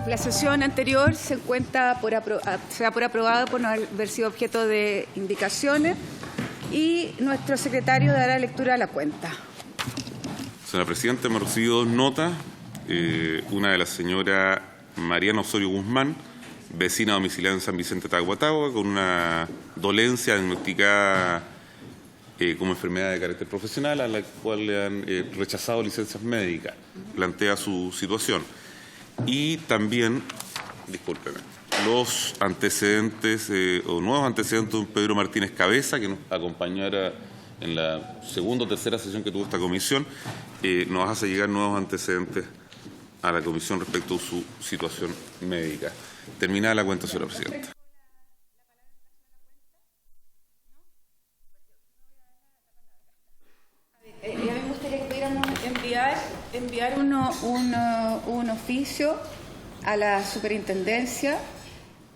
La sesión anterior se da por aprobada por no haber sido objeto de indicaciones y nuestro secretario dará lectura a la cuenta. Señora Presidenta, hemos recibido dos notas. Una de la señora Mariana Osorio Guzmán, vecina domiciliada en San Vicente Tahuatahua, con una dolencia diagnosticada como enfermedad de carácter profesional, a la cual le han rechazado licencias médicas. Plantea su situación. Y también, discúlpeme, los antecedentes o nuevos antecedentes de don Pedro Martínez Cabeza, que nos acompañara en la segunda o tercera sesión que tuvo esta comisión, nos hace llegar nuevos antecedentes a la comisión respecto a su situación médica. Terminada la cuenta, señora Presidenta. Ya me gustaría que pudiéramos enviar un oficio a la Superintendencia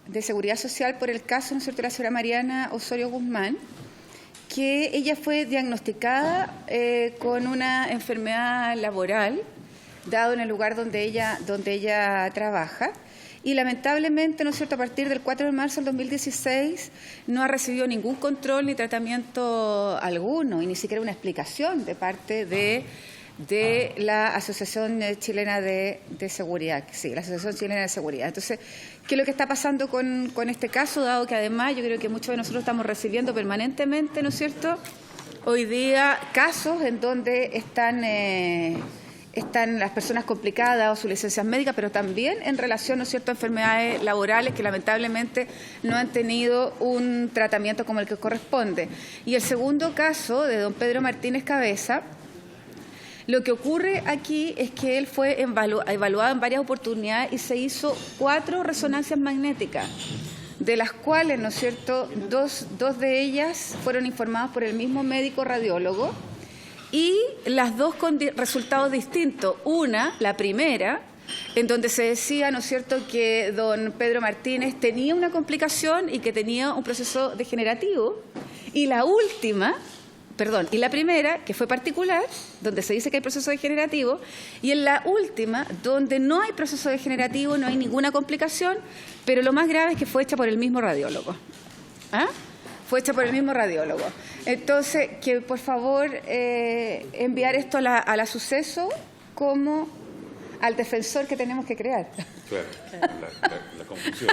de Seguridad Social por el caso, ¿no es cierto?, de la señora Mariana Osorio Guzmán, que ella fue diagnosticada con una enfermedad laboral, dado en el lugar donde ella trabaja, y lamentablemente, ¿no es cierto?, a partir del 4 de marzo del 2016 no ha recibido ningún control ni tratamiento alguno, y ni siquiera una explicación de parte de la Asociación Chilena de Seguridad. Sí, la Asociación Chilena de Seguridad. Entonces, ¿qué es lo que está pasando con este caso? Dado que además yo creo que muchos de nosotros estamos recibiendo permanentemente, ¿no es cierto?, hoy día casos en donde están las personas complicadas o sus licencias médicas, pero también en relación, ¿no es cierto?, a enfermedades laborales que lamentablemente no han tenido un tratamiento como el que corresponde. Y el segundo caso de don Pedro Martínez Cabeza, lo que ocurre aquí es que él fue evaluado en varias oportunidades y se hizo 4 resonancias magnéticas, de las cuales, ¿no es cierto?, dos de ellas fueron informadas por el mismo médico radiólogo, y las dos con resultados distintos. Una, la primera, en donde se decía, ¿no es cierto?, que don Pedro Martínez tenía una complicación y que tenía un proceso degenerativo, y la primera, que fue particular, donde se dice que hay proceso degenerativo, y en la última, donde no hay proceso degenerativo, no hay ninguna complicación, pero lo más grave es que fue hecha por el mismo radiólogo. ¿Ah? Fue hecha por el mismo radiólogo. Entonces, que por favor enviar esto a la suceso como al defensor que tenemos que crear. Claro, la conclusión.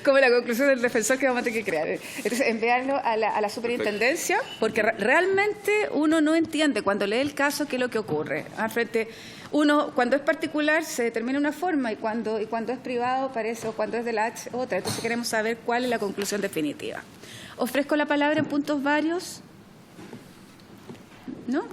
Como la conclusión del defensor que vamos a tener que crear. Entonces, enviarlo a la superintendencia, porque realmente uno no entiende cuando lee el caso qué es lo que ocurre. Uno, cuando es particular, se determina una forma, y cuando es privado parece, o cuando es de la H, otra. Entonces, queremos saber cuál es la conclusión definitiva. Ofrezco la palabra en puntos varios. ¿No?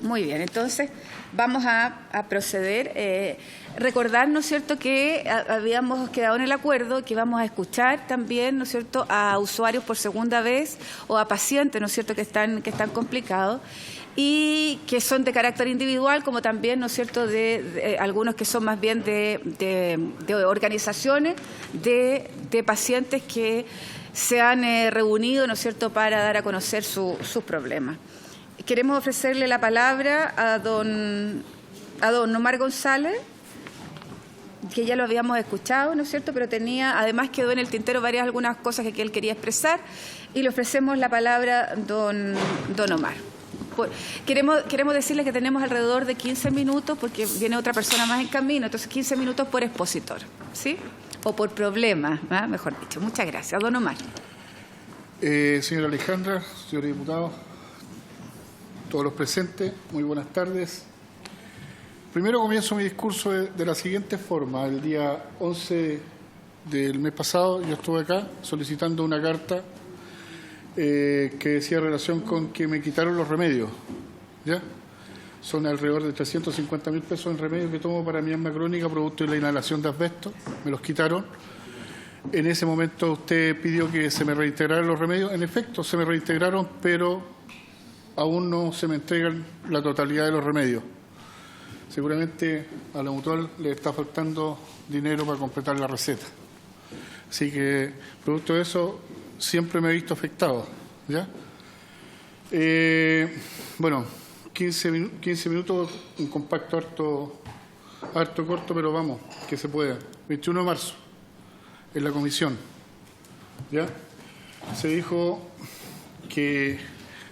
Muy bien, entonces vamos a proceder. Recordar, ¿no es cierto?, que habíamos quedado en el acuerdo que vamos a escuchar también, ¿no es cierto?, a usuarios por segunda vez o a pacientes, ¿no es cierto?, que están complicados y que son de carácter individual, como también, ¿no es cierto?, de algunos que son más bien de organizaciones de pacientes que se han reunido, ¿no es cierto?, para dar a conocer sus problemas. Queremos ofrecerle la palabra a don Omar González, que ya lo habíamos escuchado, ¿no es cierto?, pero además quedó en el tintero algunas cosas que él quería expresar, y le ofrecemos la palabra a don Omar. Queremos decirle que tenemos alrededor de 15 minutos, porque viene otra persona más en camino, entonces 15 minutos por expositor, ¿sí? O por problema, ¿eh? Mejor dicho. Muchas gracias. Don Omar. Señora Alejandra, señores diputados, todos los presentes, muy buenas tardes. Primero comienzo mi discurso de la siguiente forma. El día 11 del mes pasado yo estuve acá solicitando una carta que decía relación con que me quitaron los remedios. ¿Ya? Son alrededor de 350.000 pesos en remedios que tomo para mi asma crónica producto de la inhalación de asbesto. Me los quitaron. En ese momento usted pidió que se me reintegraran los remedios. En efecto, se me reintegraron, pero aún no se me entregan la totalidad de los remedios. Seguramente a la Mutual le está faltando dinero para completar la receta. Así que, producto de eso, siempre me he visto afectado. ¿Ya? Bueno, 15 minutos, un compacto harto harto corto, pero vamos, que se pueda. 21 de marzo, en la comisión, ¿ya? Se dijo que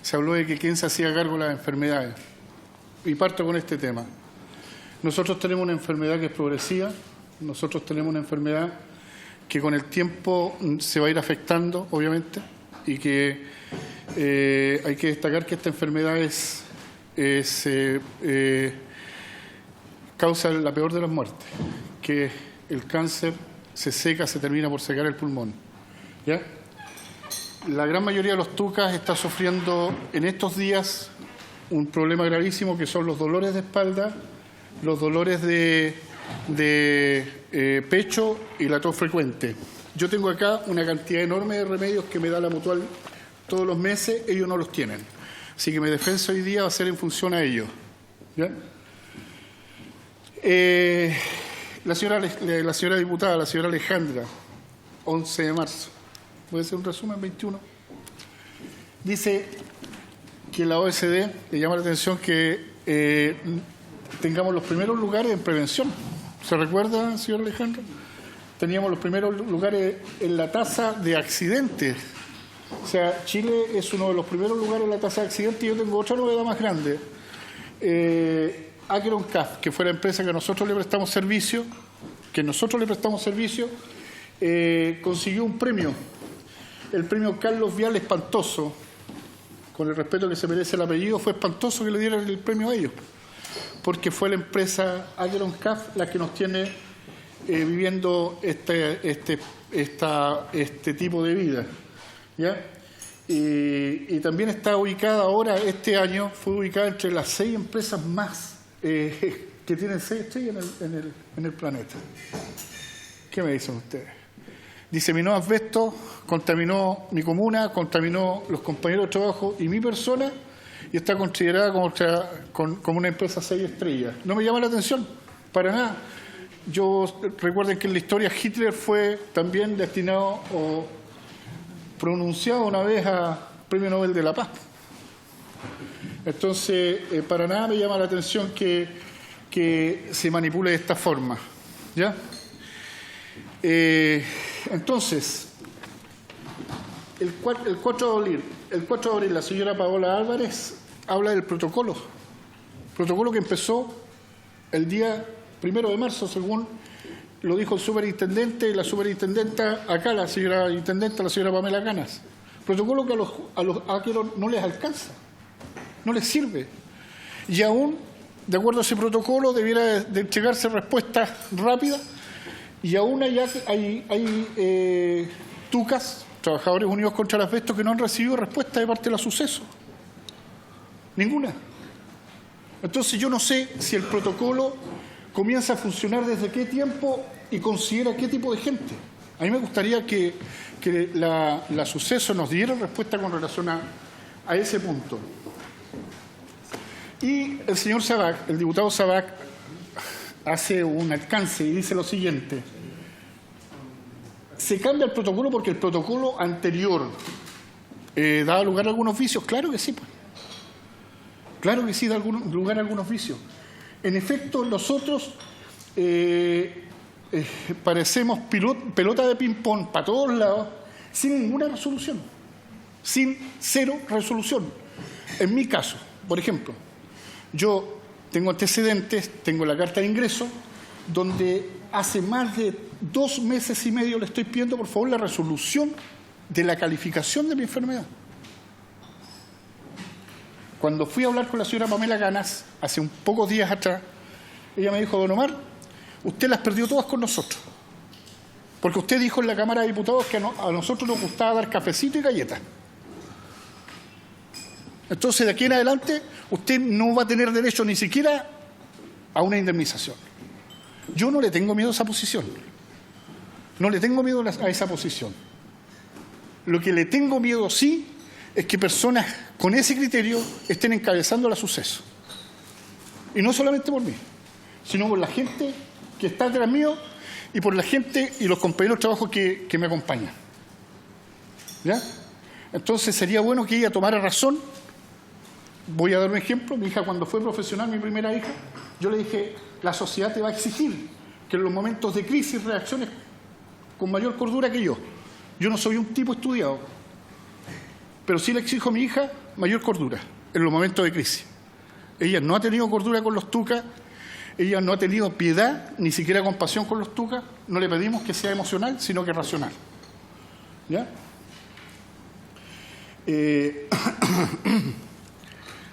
se habló de que quién se hacía cargo de las enfermedades. Y parto con este tema. Nosotros tenemos una enfermedad que es progresiva, nosotros tenemos una enfermedad que con el tiempo se va a ir afectando, obviamente, y que hay que destacar que esta enfermedad causa la peor de las muertes, que el cáncer se seca, se termina por secar el pulmón, ¿ya? La gran mayoría de los tucas está sufriendo en estos días un problema gravísimo que son los dolores de espalda, los dolores de pecho y la tos frecuente. Yo tengo acá una cantidad enorme de remedios que me da la Mutual todos los meses, ellos no los tienen. Así que mi defensa hoy día va a ser en función a ellos, ¿ya? La señora diputada, la señora Alejandra, 11 de marzo, ¿puede ser un resumen? 21. Dice que la OECD le llama la atención que tengamos los primeros lugares en prevención. ¿Se recuerda, señor Alejandro? Teníamos los primeros lugares en la tasa de accidentes. O sea, Chile es uno de los primeros lugares en la tasa de accidentes y yo tengo otra novedad más grande. Acheron CAF, que fue la empresa que nosotros le prestamos servicio, consiguió un premio. El premio Carlos Vial Espantoso, con el respeto que se merece el apellido, fue espantoso que le dieran el premio a ellos, porque fue la empresa Acheron CAF la que nos tiene viviendo este tipo de vida, ¿ya? Y también está ubicada ahora, este año, fue ubicada entre las 6 empresas más que tienen 6 estrellas en el planeta. ¿Qué me dicen ustedes? Diseminó asbesto, contaminó mi comuna, contaminó los compañeros de trabajo y mi persona, y está considerada como una empresa 6 estrellas. No me llama la atención, para nada. Recuerden que en la historia Hitler fue también destinado o pronunciado una vez a Premio Nobel de la Paz. Entonces, para nada me llama la atención que se manipule de esta forma, ¿ya? Entonces, el 4 de abril, la señora Paola Álvarez habla del protocolo que empezó el día 1 de marzo, según lo dijo el superintendente y la superintendenta acá, la señora intendenta, la señora Pamela Canas. Protocolo que a los Acheron no les alcanza, no les sirve. Y aún, de acuerdo a ese protocolo, debiera de entregarse respuestas rápidas. Y aún hay tucas, Trabajadores Unidos contra el Asbesto, que no han recibido respuesta de parte de la Suceso. Ninguna. Entonces yo no sé si el protocolo comienza a funcionar desde qué tiempo y considera qué tipo de gente. A mí me gustaría que la Suceso nos diera respuesta con relación a ese punto. Y el señor Sabac, el diputado Sabac, hace un alcance y dice lo siguiente: ¿se cambia el protocolo porque el protocolo anterior daba lugar a algunos vicios? Claro que sí, pues. Claro que sí, da lugar a algunos vicios. En efecto, nosotros parecemos pelota de ping-pong para todos lados, sin ninguna resolución, cero resolución. En mi caso, por ejemplo, yo tengo antecedentes, tengo la carta de ingreso, donde hace más de 2 meses y medio le estoy pidiendo, por favor, la resolución de la calificación de mi enfermedad. Cuando fui a hablar con la señora Pamela Canas, hace un pocos días atrás, ella me dijo: don Omar, usted las perdió todas con nosotros, porque usted dijo en la Cámara de Diputados que a nosotros nos gustaba dar cafecito y galletas. Entonces, de aquí en adelante, usted no va a tener derecho ni siquiera a una indemnización. Yo no le tengo miedo a esa posición. No le tengo miedo a esa posición. Lo que le tengo miedo, sí, es que personas con ese criterio estén encabezando la Suceso. Y no solamente por mí, sino por la gente que está detrás mío y por la gente y los compañeros de trabajo que me acompañan. ¿Ya? Entonces sería bueno que ella tomara razón. Voy a dar un ejemplo. Mi hija, cuando fue profesional, mi primera hija, Yo le dije, la sociedad te va a exigir que en los momentos de crisis reacciones con mayor cordura que yo. Yo no soy un tipo estudiado, pero sí le exijo a mi hija mayor cordura en los momentos de crisis. Ella no ha tenido cordura con los tucas, ella no ha tenido piedad, ni siquiera compasión con los tucas. No le pedimos que sea emocional, sino que racional. ¿Ya?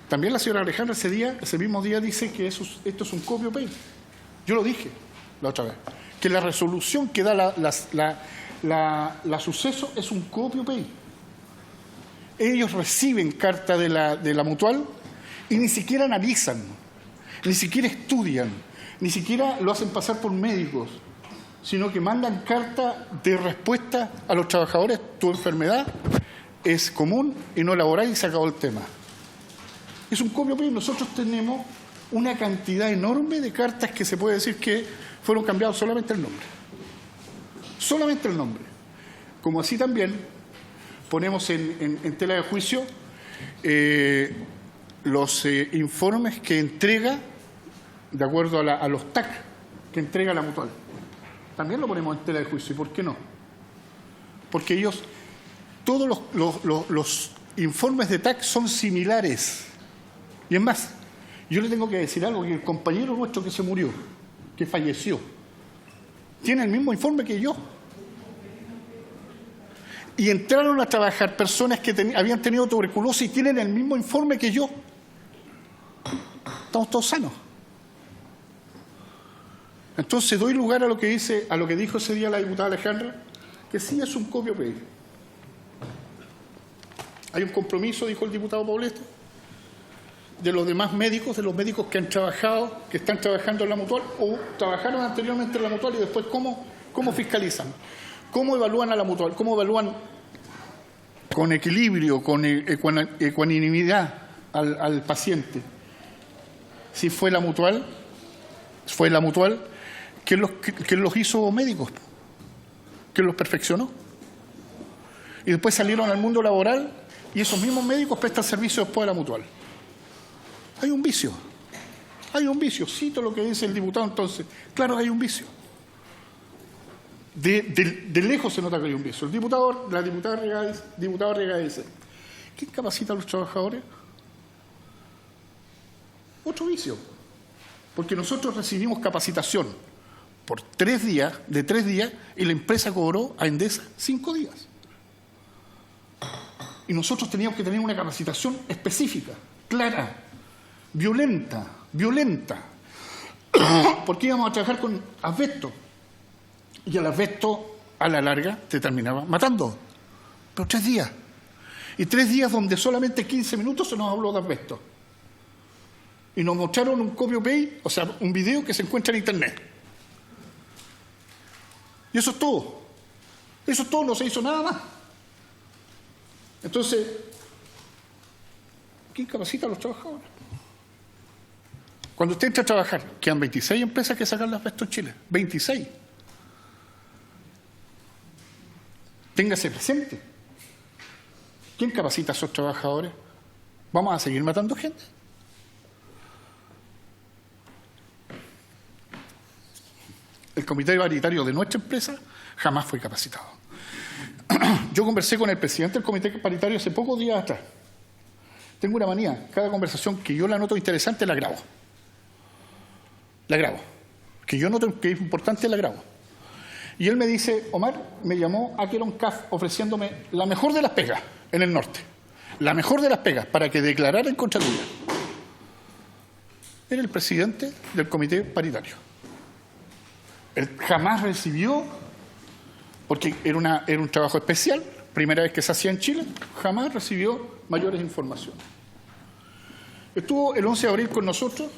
También la señora Alejandra ese mismo día dice que esto es un copy-paste. Yo lo dije la otra vez, que la resolución que da la suceso es un copy-paste. Ellos reciben carta de la mutual y ni siquiera analizan, ni siquiera estudian, ni siquiera lo hacen pasar por médicos, sino que mandan carta de respuesta a los trabajadores: tu enfermedad es común y no laboral, y se acabó el tema. Es un copy-paste. Nosotros tenemos una cantidad enorme de cartas que se puede decir que fueron cambiados solamente el nombre. Solamente el nombre. Como así también ponemos en tela de juicio los informes que entrega, de acuerdo a los TAC que entrega la mutual. También lo ponemos en tela de juicio. ¿Y por qué no? Porque ellos, todos los informes de TAC son similares. Y es más, yo le tengo que decir algo, que el compañero nuestro que se murió, que falleció, tiene el mismo informe que yo. Y entraron a trabajar personas que habían tenido tuberculosis y tienen el mismo informe que yo. Estamos todos sanos. Entonces doy lugar a lo que dijo ese día la diputada Alejandra, que sí es un copy-paste. Hay un compromiso, dijo el diputado Poblete, de los demás médicos, de los médicos que han trabajado, que están trabajando en la mutual o trabajaron anteriormente en la mutual, y después cómo fiscalizan, cómo evalúan a la mutual, cómo evalúan con equilibrio, con ecuanimidad al paciente. Si fue la mutual, ¿quién los hizo médicos? ¿Quién los perfeccionó? Y después salieron al mundo laboral y esos mismos médicos prestan servicio después a la mutual. Hay un vicio. Cito lo que dice el diputado entonces. Claro, hay un vicio. De lejos se nota que hay un vicio. La diputada Rega dice, ¿quién capacita a los trabajadores? Otro vicio. Porque nosotros recibimos capacitación por 3 días, y la empresa cobró a Endesa 5 días. Y nosotros teníamos que tener una capacitación específica, clara, violenta, porque íbamos a trabajar con asbesto, y el asbesto a la larga te terminaba matando. Pero 3 días, y 3 días donde solamente 15 minutos se nos habló de asbesto, y nos mostraron un copy-paste, o sea, un video que se encuentra en internet, y eso es todo, no se hizo nada más. Entonces, ¿quién capacita a los trabajadores? Cuando usted entra a trabajar, quedan 26 empresas que sacan el asbesto en Chile. 26. Téngase presente. ¿Quién capacita a esos trabajadores? ¿Vamos a seguir matando gente? El comité paritario de nuestra empresa jamás fue capacitado. Yo conversé con el presidente del comité paritario hace pocos días atrás. Tengo una manía, cada conversación que yo la noto interesante la grabo. Que yo noto que es importante la grabo. Y él me dice, Omar, me llamó Akeron Caf ofreciéndome la mejor de las pegas en el norte. La mejor de las pegas para que declarara en contra tuya. Era el presidente del comité paritario. Él jamás recibió, porque era un trabajo especial, primera vez que se hacía en Chile, jamás recibió mayores informaciones. Estuvo el 11 de abril con nosotros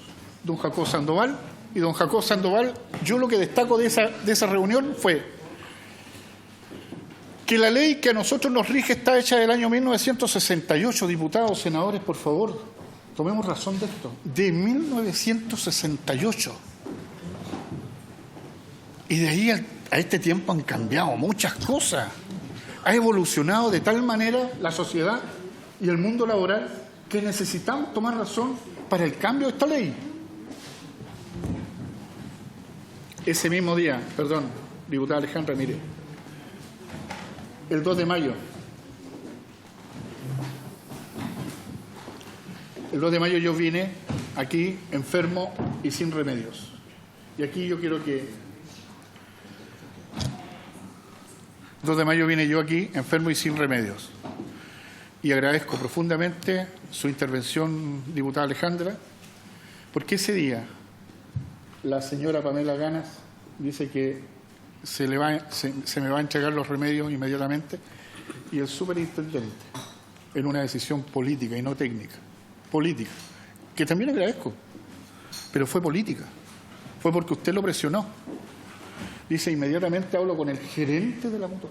don Jacobo Sandoval, y don Jacobo Sandoval, yo lo que destaco de esa reunión fue que la ley que a nosotros nos rige está hecha del año 1968, diputados, senadores, por favor, tomemos razón de esto, de 1968. Y de ahí a este tiempo han cambiado muchas cosas. Ha evolucionado de tal manera la sociedad y el mundo laboral que necesitamos tomar razón para el cambio de esta ley. ese mismo día, perdón, diputada Alejandra, mire, el 2 de mayo, el 2 de mayo yo vine aquí enfermo y sin remedios. Y aquí yo quiero que... El 2 de mayo vine yo aquí enfermo y sin remedios. Y agradezco profundamente su intervención, diputada Alejandra, porque ese día la señora Pamela Ganas dice que se me va a entregar los remedios inmediatamente, y el superintendente, en una decisión política y no técnica, política, que también agradezco, pero fue política, fue porque usted lo presionó. Dice, inmediatamente hablo con el gerente de la mutua.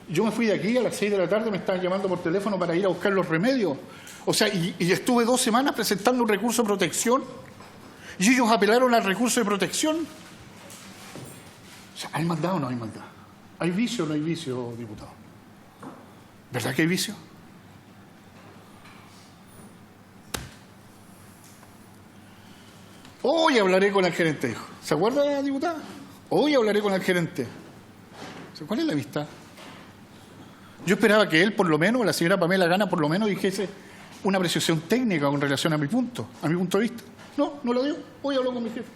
Yo me fui de aquí a las 6 de la tarde, me estaban llamando por teléfono para ir a buscar los remedios. O sea, y estuve 2 semanas presentando un recurso de protección, y ellos apelaron al recurso de protección. O sea, ¿hay maldad o no hay maldad? ¿Hay vicio o no hay vicio, diputado? ¿Verdad que hay vicio? Hoy hablaré con el gerente, dijo. ¿Se acuerda, diputada? Hoy hablaré con el gerente. ¿Cuál es la amistad? Yo esperaba que él, por lo menos, la señora Pamela Gana, por lo menos dijese una apreciación técnica con relación a mi punto de vista. No, no lo dio. Hoy habló con mi jefe.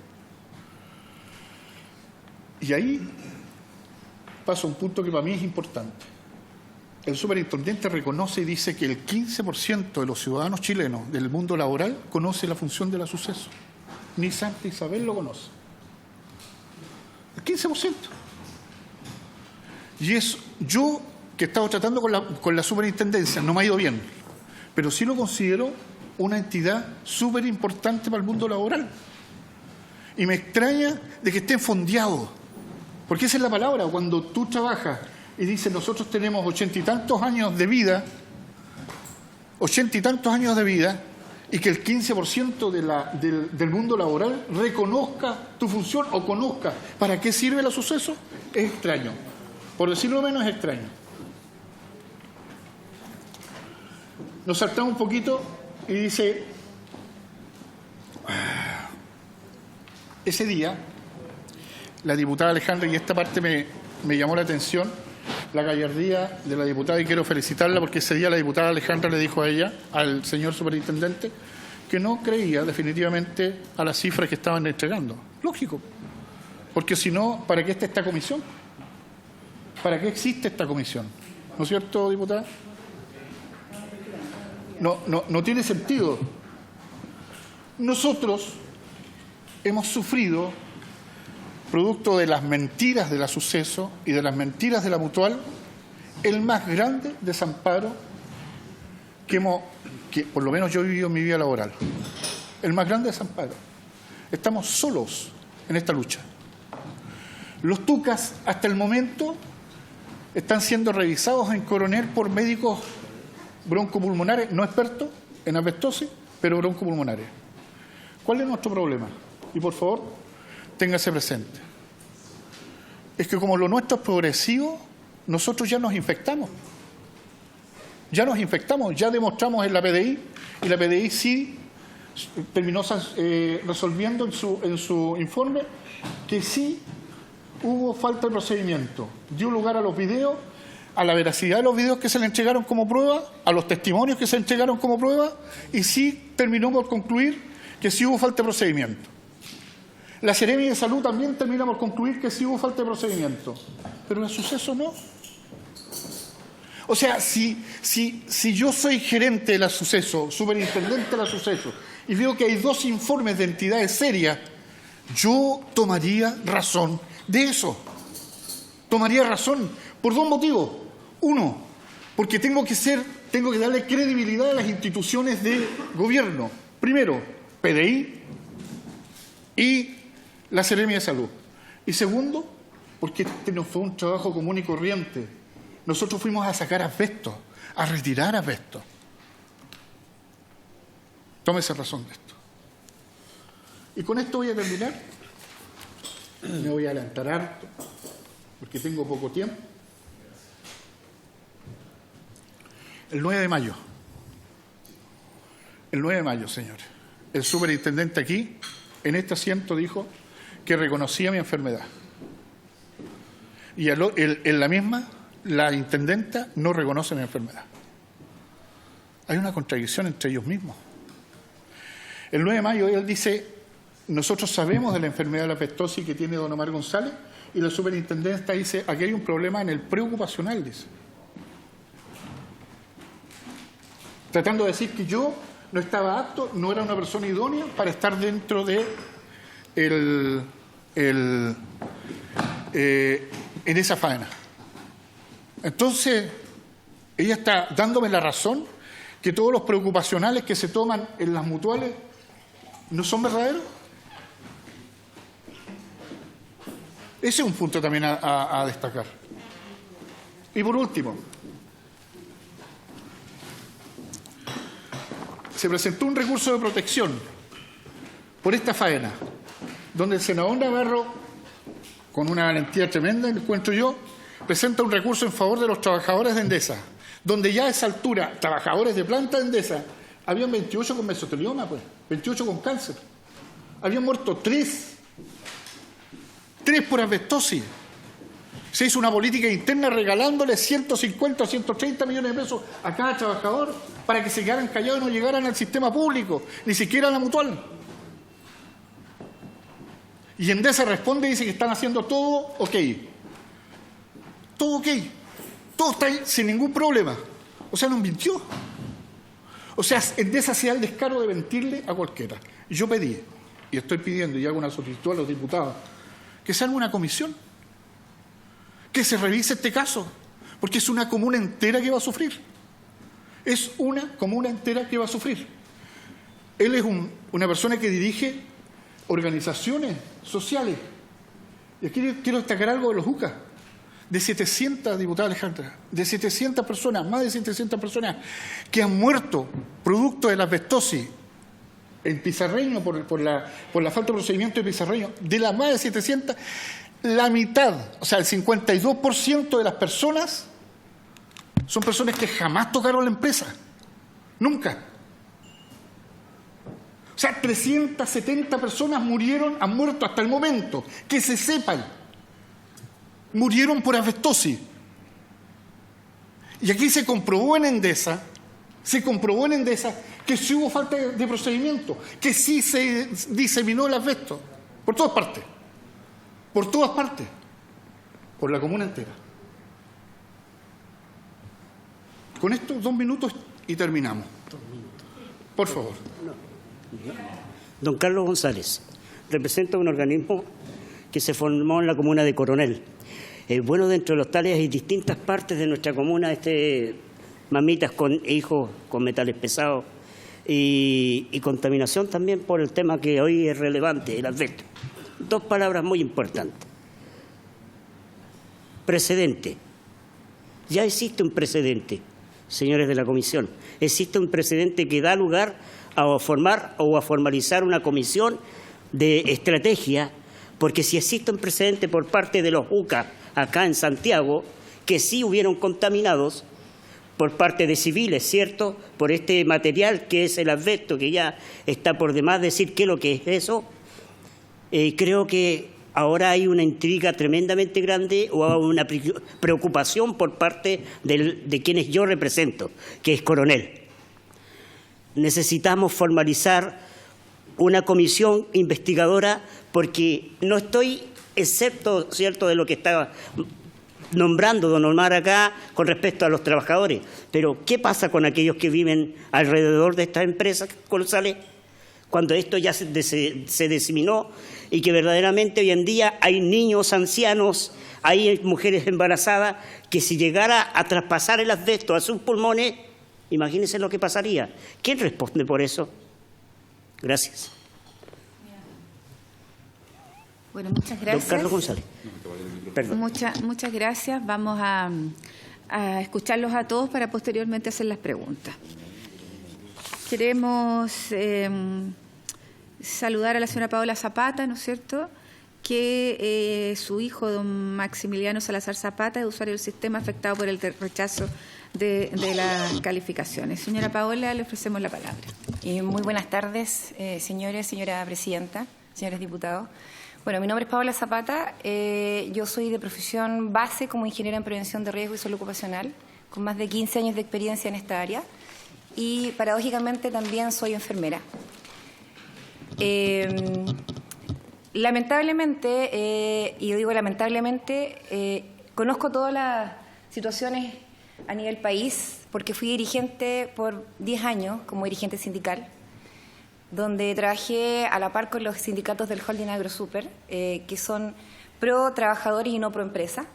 Y ahí pasa un punto que para mí es importante. El superintendente reconoce y dice que el 15% de los ciudadanos chilenos del mundo laboral conoce la función de la suceso. Ni Santa Isabel lo conoce. El 15%. Y es yo que he estado tratando con la superintendencia, no me ha ido bien, pero sí lo considero una entidad súper importante para el mundo laboral. Y me extraña de que estén fondeados, porque esa es la palabra, cuando tú trabajas y dices nosotros tenemos 80 y tantos años de vida, y que el 15% del mundo laboral reconozca tu función o conozca para qué sirve el suceso, es extraño. Por decirlo menos, es extraño. Nos saltamos un poquito y dice, ese día, la diputada Alejandra, y esta parte me llamó la atención, la gallardía de la diputada, y quiero felicitarla porque ese día la diputada Alejandra le dijo a ella, al señor superintendente, que no creía definitivamente a las cifras que estaban entregando. Lógico, porque si no, ¿para qué está esta comisión? ¿Para qué existe esta comisión? ¿No es cierto, diputada? No tiene sentido. Nosotros hemos sufrido, producto de las mentiras de la suceso y de las mentiras de la mutual, el más grande desamparo que por lo menos yo he vivido en mi vida laboral. El más grande desamparo. Estamos solos en esta lucha. Los tucas, hasta el momento, están siendo revisados en Coronel por médicos broncopulmonares, no expertos en asbestosis, pero broncopulmonares. ¿Cuál es nuestro problema? Y por favor, téngase presente. Es que como lo nuestro es progresivo, nosotros ya nos infectamos. Ya demostramos en la PDI, y la PDI sí terminó resolviendo en su informe que sí hubo falta de procedimiento. Dio lugar a los videos, a la veracidad de los videos que se le entregaron como prueba, a los testimonios que se entregaron como prueba, y sí terminó por concluir que sí hubo falta de procedimiento. La Seremi de Salud también termina por concluir que sí hubo falta de procedimiento, pero el suceso no. O sea, si yo soy gerente de la suceso, superintendente de la suceso, y veo que hay 2 informes de entidades serias, yo tomaría razón de eso. Tomaría razón por 2 motivos. Uno, porque tengo que darle credibilidad a las instituciones de gobierno. Primero, PDI y la Seremi de Salud. Y segundo, porque este no fue un trabajo común y corriente. Nosotros fuimos a sacar asbesto, a retirar asbesto. Tómese razón de esto. Y con esto voy a terminar. Me voy a adelantar harto, porque tengo poco tiempo. El 9 de mayo, señores, el superintendente aquí en este asiento dijo que reconocía mi enfermedad. Y en la misma, la intendenta no reconoce mi enfermedad. Hay una contradicción entre ellos mismos. El 9 de mayo él dice, nosotros sabemos de la enfermedad de la asbestosis que tiene don Omar González, y la superintendenta dice, aquí hay un problema en el preocupacional, dice. Tratando de decir que yo no estaba apto, no era una persona idónea para estar dentro de en esa faena. Entonces, ella está dándome la razón que todos los preocupacionales que se toman en las mutuales no son verdaderos. Ese es un punto también a destacar. Y por último, se presentó un recurso de protección por esta faena, donde el senador Navarro, con una valentía tremenda, encuentro yo, presenta un recurso en favor de los trabajadores de Endesa, donde ya a esa altura, trabajadores de planta de Endesa, habían 28 con mesotelioma, pues, 28 con cáncer. Habían muerto 3 por asbestosis. Se hizo una política interna regalándole 150 o 130 millones de pesos a cada trabajador para que se quedaran callados y no llegaran al sistema público, ni siquiera a la mutual. Y Endesa responde y dice que están haciendo todo ok. Todo ok. Todo está ahí sin ningún problema. O sea, nos mintió. O sea, Endesa se da el descaro de mentirle a cualquiera. Y yo pedí, y estoy pidiendo, y hago una solicitud a los diputados, que se haga una comisión, que se revise este caso, porque es una comuna entera que va a sufrir. Es una comuna entera que va a sufrir. Él es una persona que dirige organizaciones sociales. Y aquí quiero destacar algo de los UCA. De 700, diputada Alejandra, de 700 personas, más de 700 personas que han muerto producto de la asbestosis en Pizarreño por la falta de procedimiento de Pizarreño, de las más de 700, la mitad, o sea, el 52% de las personas son personas que jamás tocaron la empresa. Nunca. O sea, 370 personas han muerto hasta el momento, que se sepan. Murieron por asbestosis. Y aquí se comprobó en Endesa que sí hubo falta de procedimiento, que sí se diseminó el asbesto, por todas partes, por la comuna entera. Con esto, 2 minutos y terminamos. Por favor. Don Carlos González, representa un organismo que se formó en la comuna de Coronel. Bueno, dentro de los tales hay distintas partes de nuestra comuna, mamitas con hijos con metales pesados y contaminación también por el tema que hoy es relevante, el asbesto. 2 palabras muy importantes. Precedente. Ya existe un precedente, señores de la comisión. Existe un precedente que da lugar a formar o a formalizar una comisión de estrategia, porque si existe un precedente por parte de los UCA acá en Santiago, que sí hubieron contaminados por parte de civiles, ¿cierto?, por este material que es el asbesto, que ya está por demás decir qué es lo que es eso. Creo que ahora hay una intriga tremendamente grande o una preocupación por parte de quienes yo represento, que es Coronel. Necesitamos formalizar una comisión investigadora porque no estoy excepto, ¿cierto?, de lo que estaba nombrando don Omar acá con respecto a los trabajadores. Pero, ¿qué pasa con aquellos que viven alrededor de estas empresas colosales cuando esto ya se diseminó y que verdaderamente hoy en día hay niños, ancianos, hay mujeres embarazadas que si llegara a traspasar el asbesto a sus pulmones, imagínense lo que pasaría? ¿Quién responde por eso? Gracias. Bueno, muchas gracias. Don Carlos González. Perdón. Muchas gracias. Vamos a escucharlos a todos para posteriormente hacer las preguntas. Queremos saludar a la señora Paola Zapata, ¿no es cierto?, que su hijo, don Maximiliano Salazar Zapata, es usuario del sistema afectado por el rechazo de las calificaciones. Señora Paola, le ofrecemos la palabra. Muy buenas tardes, señora presidenta. señores diputados. Bueno, mi nombre es Paola Zapata. Yo soy de profesión base como ingeniera en prevención de riesgo y salud ocupacional, con más de 15 años de experiencia en esta área. Y paradójicamente también soy enfermera. Lamentablemente, y yo digo lamentablemente, conozco todas las situaciones a nivel país, porque fui dirigente por 10 años como dirigente sindical, donde trabajé a la par con los sindicatos del holding AgroSuper, que son pro trabajadores y no pro empresa.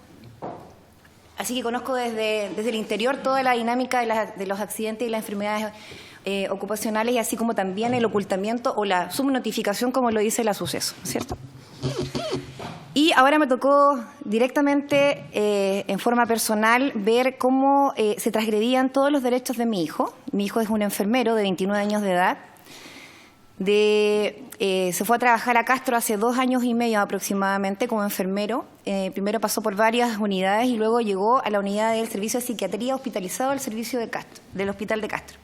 Así que conozco desde el interior toda la dinámica de los accidentes y las enfermedades ocupacionales, y así como también el ocultamiento o la subnotificación, como lo dice la suceso, ¿cierto? Y ahora me tocó directamente, en forma personal, ver cómo se transgredían todos los derechos de mi hijo. Mi hijo es un enfermero de 29 años de edad. Se fue a trabajar a Castro hace 2 años y medio aproximadamente como enfermero. Primero pasó por varias unidades y luego llegó a la unidad del servicio de psiquiatría hospitalizado del servicio de Castro, del hospital de Castro.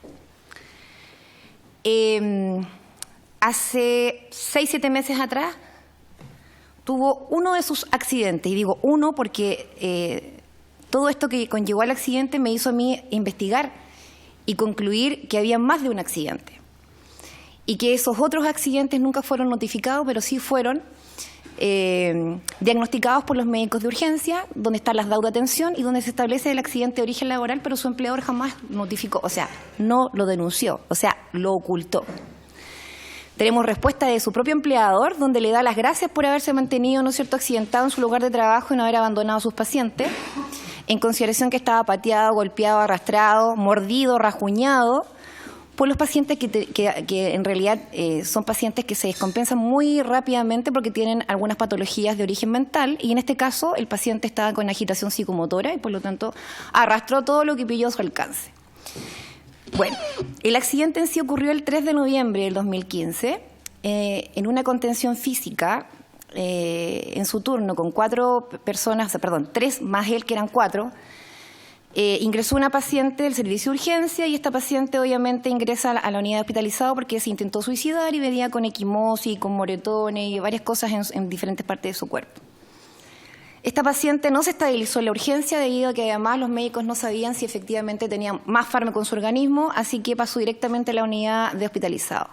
Hace 6-7 meses atrás tuvo uno de sus accidentes, y digo uno porque todo esto que conllevó al accidente me hizo a mí investigar y concluir que había más de un accidente. Y que esos otros accidentes nunca fueron notificados, pero sí fueron diagnosticados por los médicos de urgencia, donde están las DAU de atención y donde se establece el accidente de origen laboral, pero su empleador jamás notificó, o sea, no lo denunció, o sea, lo ocultó. Tenemos respuesta de su propio empleador, donde le da las gracias por haberse mantenido, ¿no es cierto?, accidentado en su lugar de trabajo y no haber abandonado a sus pacientes, en consideración que estaba pateado, golpeado, arrastrado, mordido, rajuñado, por los pacientes que en realidad son pacientes que se descompensan muy rápidamente porque tienen algunas patologías de origen mental, y en este caso el paciente estaba con agitación psicomotora y por lo tanto arrastró todo lo que pilló a su alcance. Bueno, el accidente en sí ocurrió el 3 de noviembre del 2015 en una contención física en su turno con 4 personas, 3 más él, que eran 4. Ingresó una paciente del servicio de urgencia y esta paciente obviamente ingresa a la unidad hospitalizada porque se intentó suicidar y venía con equimosis, con moretones y varias cosas en diferentes partes de su cuerpo. Esta paciente no se estabilizó en la urgencia debido a que además los médicos no sabían si efectivamente tenía más fármaco en su organismo, así que pasó directamente a la unidad de hospitalizado.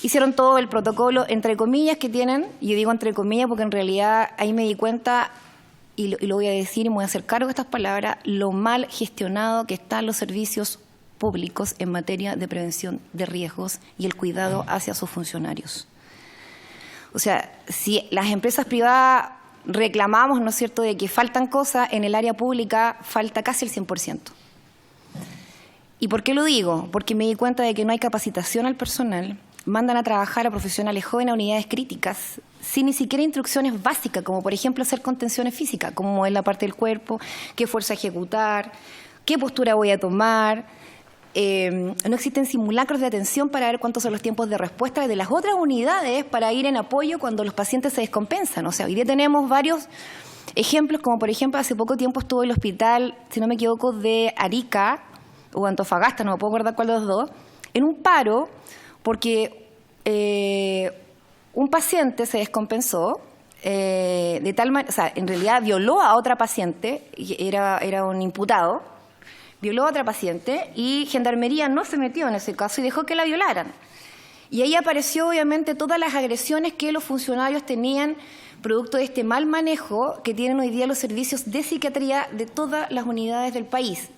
Hicieron todo el protocolo, entre comillas, que tienen, y yo digo entre comillas porque en realidad ahí me di cuenta, y lo voy a decir y me voy a hacer cargo de estas palabras, lo mal gestionado que están los servicios públicos en materia de prevención de riesgos y el cuidado hacia sus funcionarios. O sea, si las empresas privadas reclamamos, ¿no es cierto?, de que faltan cosas, en el área pública falta casi el 100%. ¿Y por qué lo digo? Porque me di cuenta de que no hay capacitación al personal, mandan a trabajar a profesionales jóvenes a unidades críticas sin ni siquiera instrucciones básicas, como por ejemplo hacer contenciones físicas, como es la parte del cuerpo, qué fuerza ejecutar, qué postura voy a tomar. No existen simulacros de atención para ver cuántos son los tiempos de respuesta de las otras unidades para ir en apoyo cuando los pacientes se descompensan. O sea, hoy día tenemos varios ejemplos, como por ejemplo hace poco tiempo estuvo el hospital, si no me equivoco, de Arica o Antofagasta, no me puedo acordar cuál de los dos, en un paro porque un paciente se descompensó de tal manera, o sea, en realidad violó a otra paciente, era un imputado, violó a otra paciente y Gendarmería no se metió en ese caso y dejó que la violaran. Y ahí apareció obviamente todas las agresiones que los funcionarios tenían producto de este mal manejo que tienen hoy día los servicios de psiquiatría de todas las unidades del país.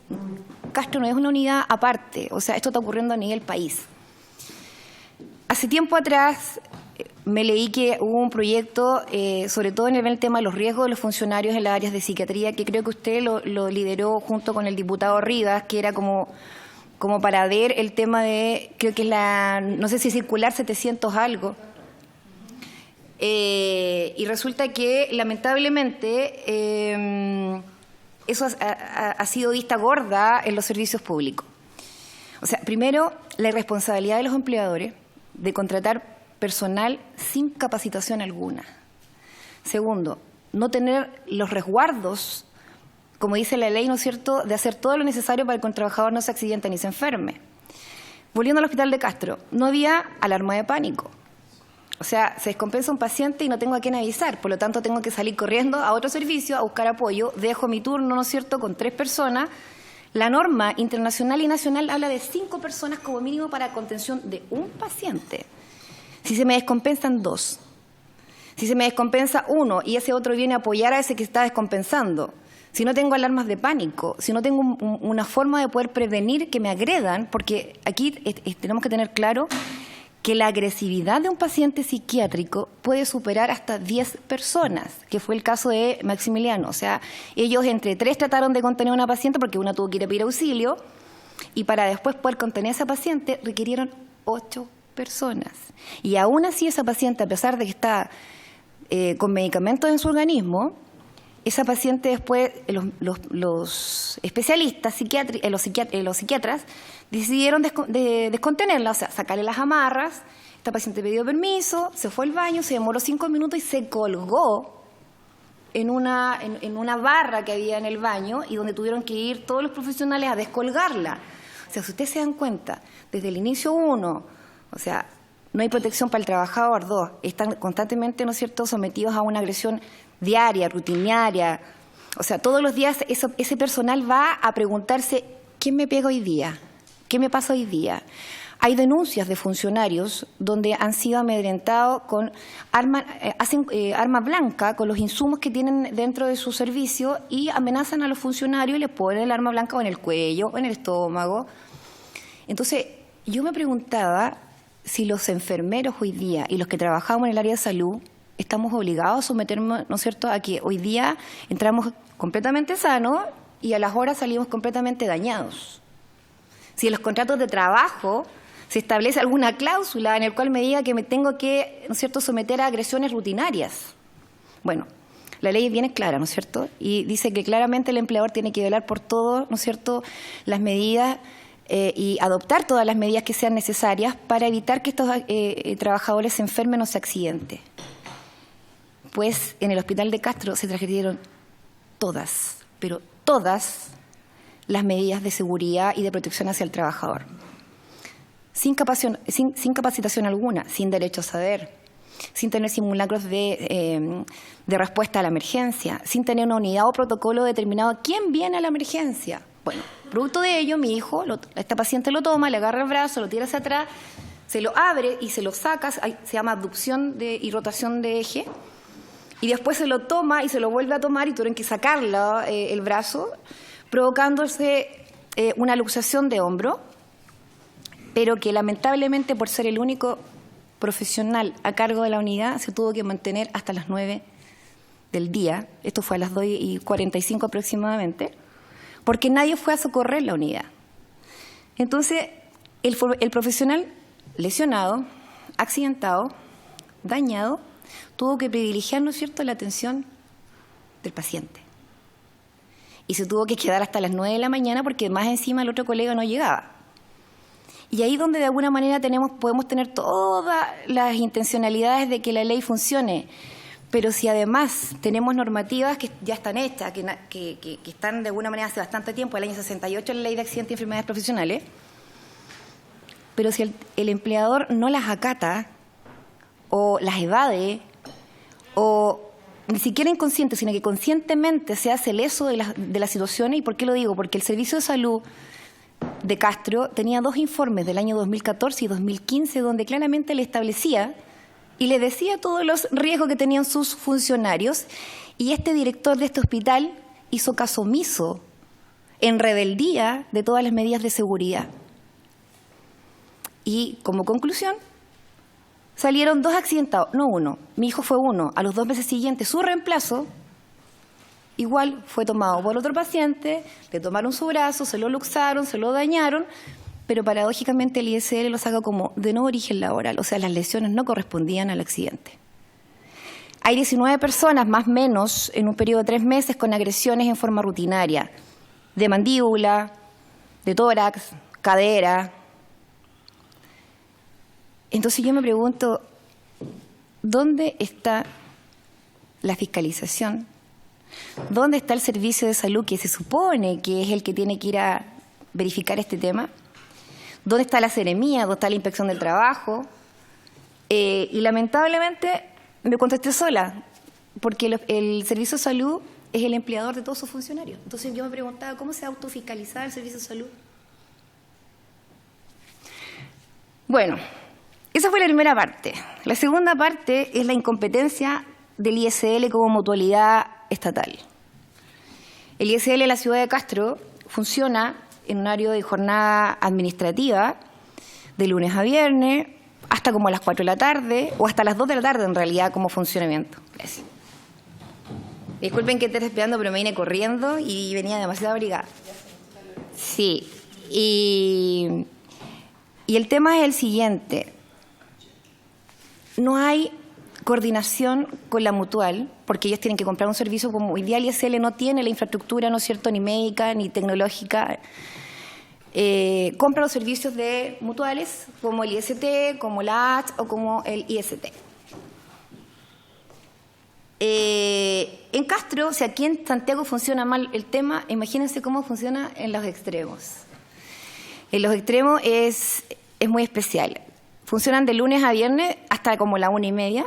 Castro no es una unidad aparte, o sea, esto está ocurriendo a nivel país. Hace tiempo atrás me leí que hubo un proyecto, sobre todo en el tema de los riesgos de los funcionarios en las áreas de psiquiatría, que creo que usted lo lideró junto con el diputado Rivas, que era como para ver el tema de, creo que es no sé si circular 700 algo. Y resulta que lamentablemente eso ha sido vista gorda en los servicios públicos. O sea, primero, la irresponsabilidad de los empleadores de contratar personal sin capacitación alguna. Segundo, no tener los resguardos, como dice la ley, ¿no es cierto?, de hacer todo lo necesario para que el trabajador no se accidente ni se enferme. Volviendo al hospital de Castro, no había alarma de pánico. O sea, se descompensa un paciente y no tengo a quién avisar, por lo tanto tengo que salir corriendo a otro servicio a buscar apoyo, dejo mi turno, ¿no es cierto?, con 3 personas. La norma internacional y nacional habla de 5 personas como mínimo para contención de un paciente. Si se me descompensan 2, si se me descompensa 1 y ese otro viene a apoyar a ese que está descompensando, si no tengo alarmas de pánico, si no tengo una forma de poder prevenir que me agredan, porque aquí tenemos que tener claro que la agresividad de un paciente psiquiátrico puede superar hasta 10 personas, que fue el caso de Maximiliano. O sea, ellos entre 3 trataron de contener a una paciente porque una tuvo que ir a pedir auxilio, y para después poder contener a esa paciente requirieron 8 personas. Y aún así esa paciente, a pesar de que está con medicamentos en su organismo, esa paciente después, los especialistas, los psiquiatras, decidieron descontenerla, o sea, sacarle las amarras. Esta paciente pidió permiso, se fue al baño, se demoró 5 minutos y se colgó en una barra que había en el baño y donde tuvieron que ir todos los profesionales a descolgarla. O sea, si ustedes se dan cuenta, desde el inicio 1, o sea, no hay protección para el trabajador. 2, están constantemente, ¿no es cierto?, sometidos a una agresión diaria, rutinaria. O sea, todos los días ese personal va a preguntarse, ¿quién me pega hoy día? ¿Qué me pasa hoy día? Hay denuncias de funcionarios donde han sido amedrentados con arma blanca, con los insumos que tienen dentro de su servicio, y amenazan a los funcionarios y les ponen el arma blanca o en el cuello o en el estómago. Entonces, yo me preguntaba si los enfermeros hoy día y los que trabajamos en el área de salud estamos obligados a someternos, ¿no es cierto?, a que hoy día entramos completamente sanos y a las horas salimos completamente dañados. Si en los contratos de trabajo se establece alguna cláusula en la cual me diga que me tengo que, ¿no es cierto?, someter a agresiones rutinarias. Bueno, la ley viene clara, ¿no es cierto?, y dice que claramente el empleador tiene que velar por todo, ¿no es cierto?, las medidas y adoptar todas las medidas que sean necesarias para evitar que estos trabajadores se enfermen o se accidenten. Pues en el hospital de Castro se trajeron todas, pero todas las medidas de seguridad y de protección hacia el trabajador. Sin capacitación alguna, sin derecho a saber, sin tener simulacros de respuesta a la emergencia, sin tener una unidad o protocolo determinado quién viene a la emergencia. Bueno, producto de ello, mi hijo, esta paciente lo toma, le agarra el brazo, lo tira hacia atrás, se lo abre y se lo saca, se llama abducción y rotación de eje, y después se lo toma y se lo vuelve a tomar y tuvieron que sacarlo el brazo, provocándose una luxación de hombro, pero que lamentablemente por ser el único profesional a cargo de la unidad se tuvo que mantener hasta las 9 del día, esto fue a las 2:45 aproximadamente, porque nadie fue a socorrer la unidad. Entonces, el profesional lesionado, accidentado, dañado, tuvo que privilegiar, ¿no es cierto?, la atención del paciente. Y se tuvo que quedar hasta las 9 de la mañana porque más encima el otro colega no llegaba. Y ahí donde de alguna manera podemos tener todas las intencionalidades de que la ley funcione, pero si además tenemos normativas que ya están hechas, que están de alguna manera hace bastante tiempo, el año 68 la ley de accidentes y enfermedades profesionales, pero si el empleador no las acata o las evade o ni siquiera inconsciente, sino que conscientemente se hace leso de las situaciones. ¿Y por qué lo digo? Porque el Servicio de Salud de Castro tenía 2 informes del año 2014 y 2015 donde claramente le establecía y le decía todos los riesgos que tenían sus funcionarios, y este director de este hospital hizo caso omiso en rebeldía de todas las medidas de seguridad. Y como conclusión, salieron 2 accidentados, no 1. Mi hijo fue 1. A los 2 meses siguientes, su reemplazo igual fue tomado por otro paciente, le tomaron su brazo, se lo luxaron, se lo dañaron, pero paradójicamente el ISL lo saca como de no origen laboral, o sea, las lesiones no correspondían al accidente. Hay 19 personas, más o menos, en un periodo de 3 meses con agresiones en forma rutinaria, de mandíbula, de tórax, cadera. Entonces yo me pregunto, ¿dónde está la fiscalización? ¿Dónde está el servicio de salud que se supone que es el que tiene que ir a verificar este tema? ¿Dónde está la Seremía? ¿Dónde está la Inspección del Trabajo? Y lamentablemente me contesté sola, porque el Servicio de Salud es el empleador de todos sus funcionarios. Entonces yo me preguntaba, ¿cómo se autofiscalizaba el Servicio de Salud? Bueno, esa fue la primera parte. La segunda parte es la incompetencia del ISL como mutualidad estatal. El ISL de la ciudad de Castro funciona en un horario de jornada administrativa de lunes a viernes, hasta como a las 4 de la tarde, o hasta las 2 de la tarde en realidad como funcionamiento. Gracias. Disculpen que esté esperando, pero me vine corriendo y venía demasiado abrigada. Sí, y el tema es el siguiente. No hay coordinación con la mutual, porque ellos tienen que comprar un servicio como hoy día el ISL no tiene la infraestructura, ¿no es cierto?, ni médica, ni tecnológica. Compra los servicios de mutuales, como el IST, como la AT o como el IST. En Castro, o sea, aquí en Santiago funciona mal el tema, imagínense cómo funciona en los extremos. En los extremos es muy especial. Funcionan de lunes a viernes hasta como la 1:30.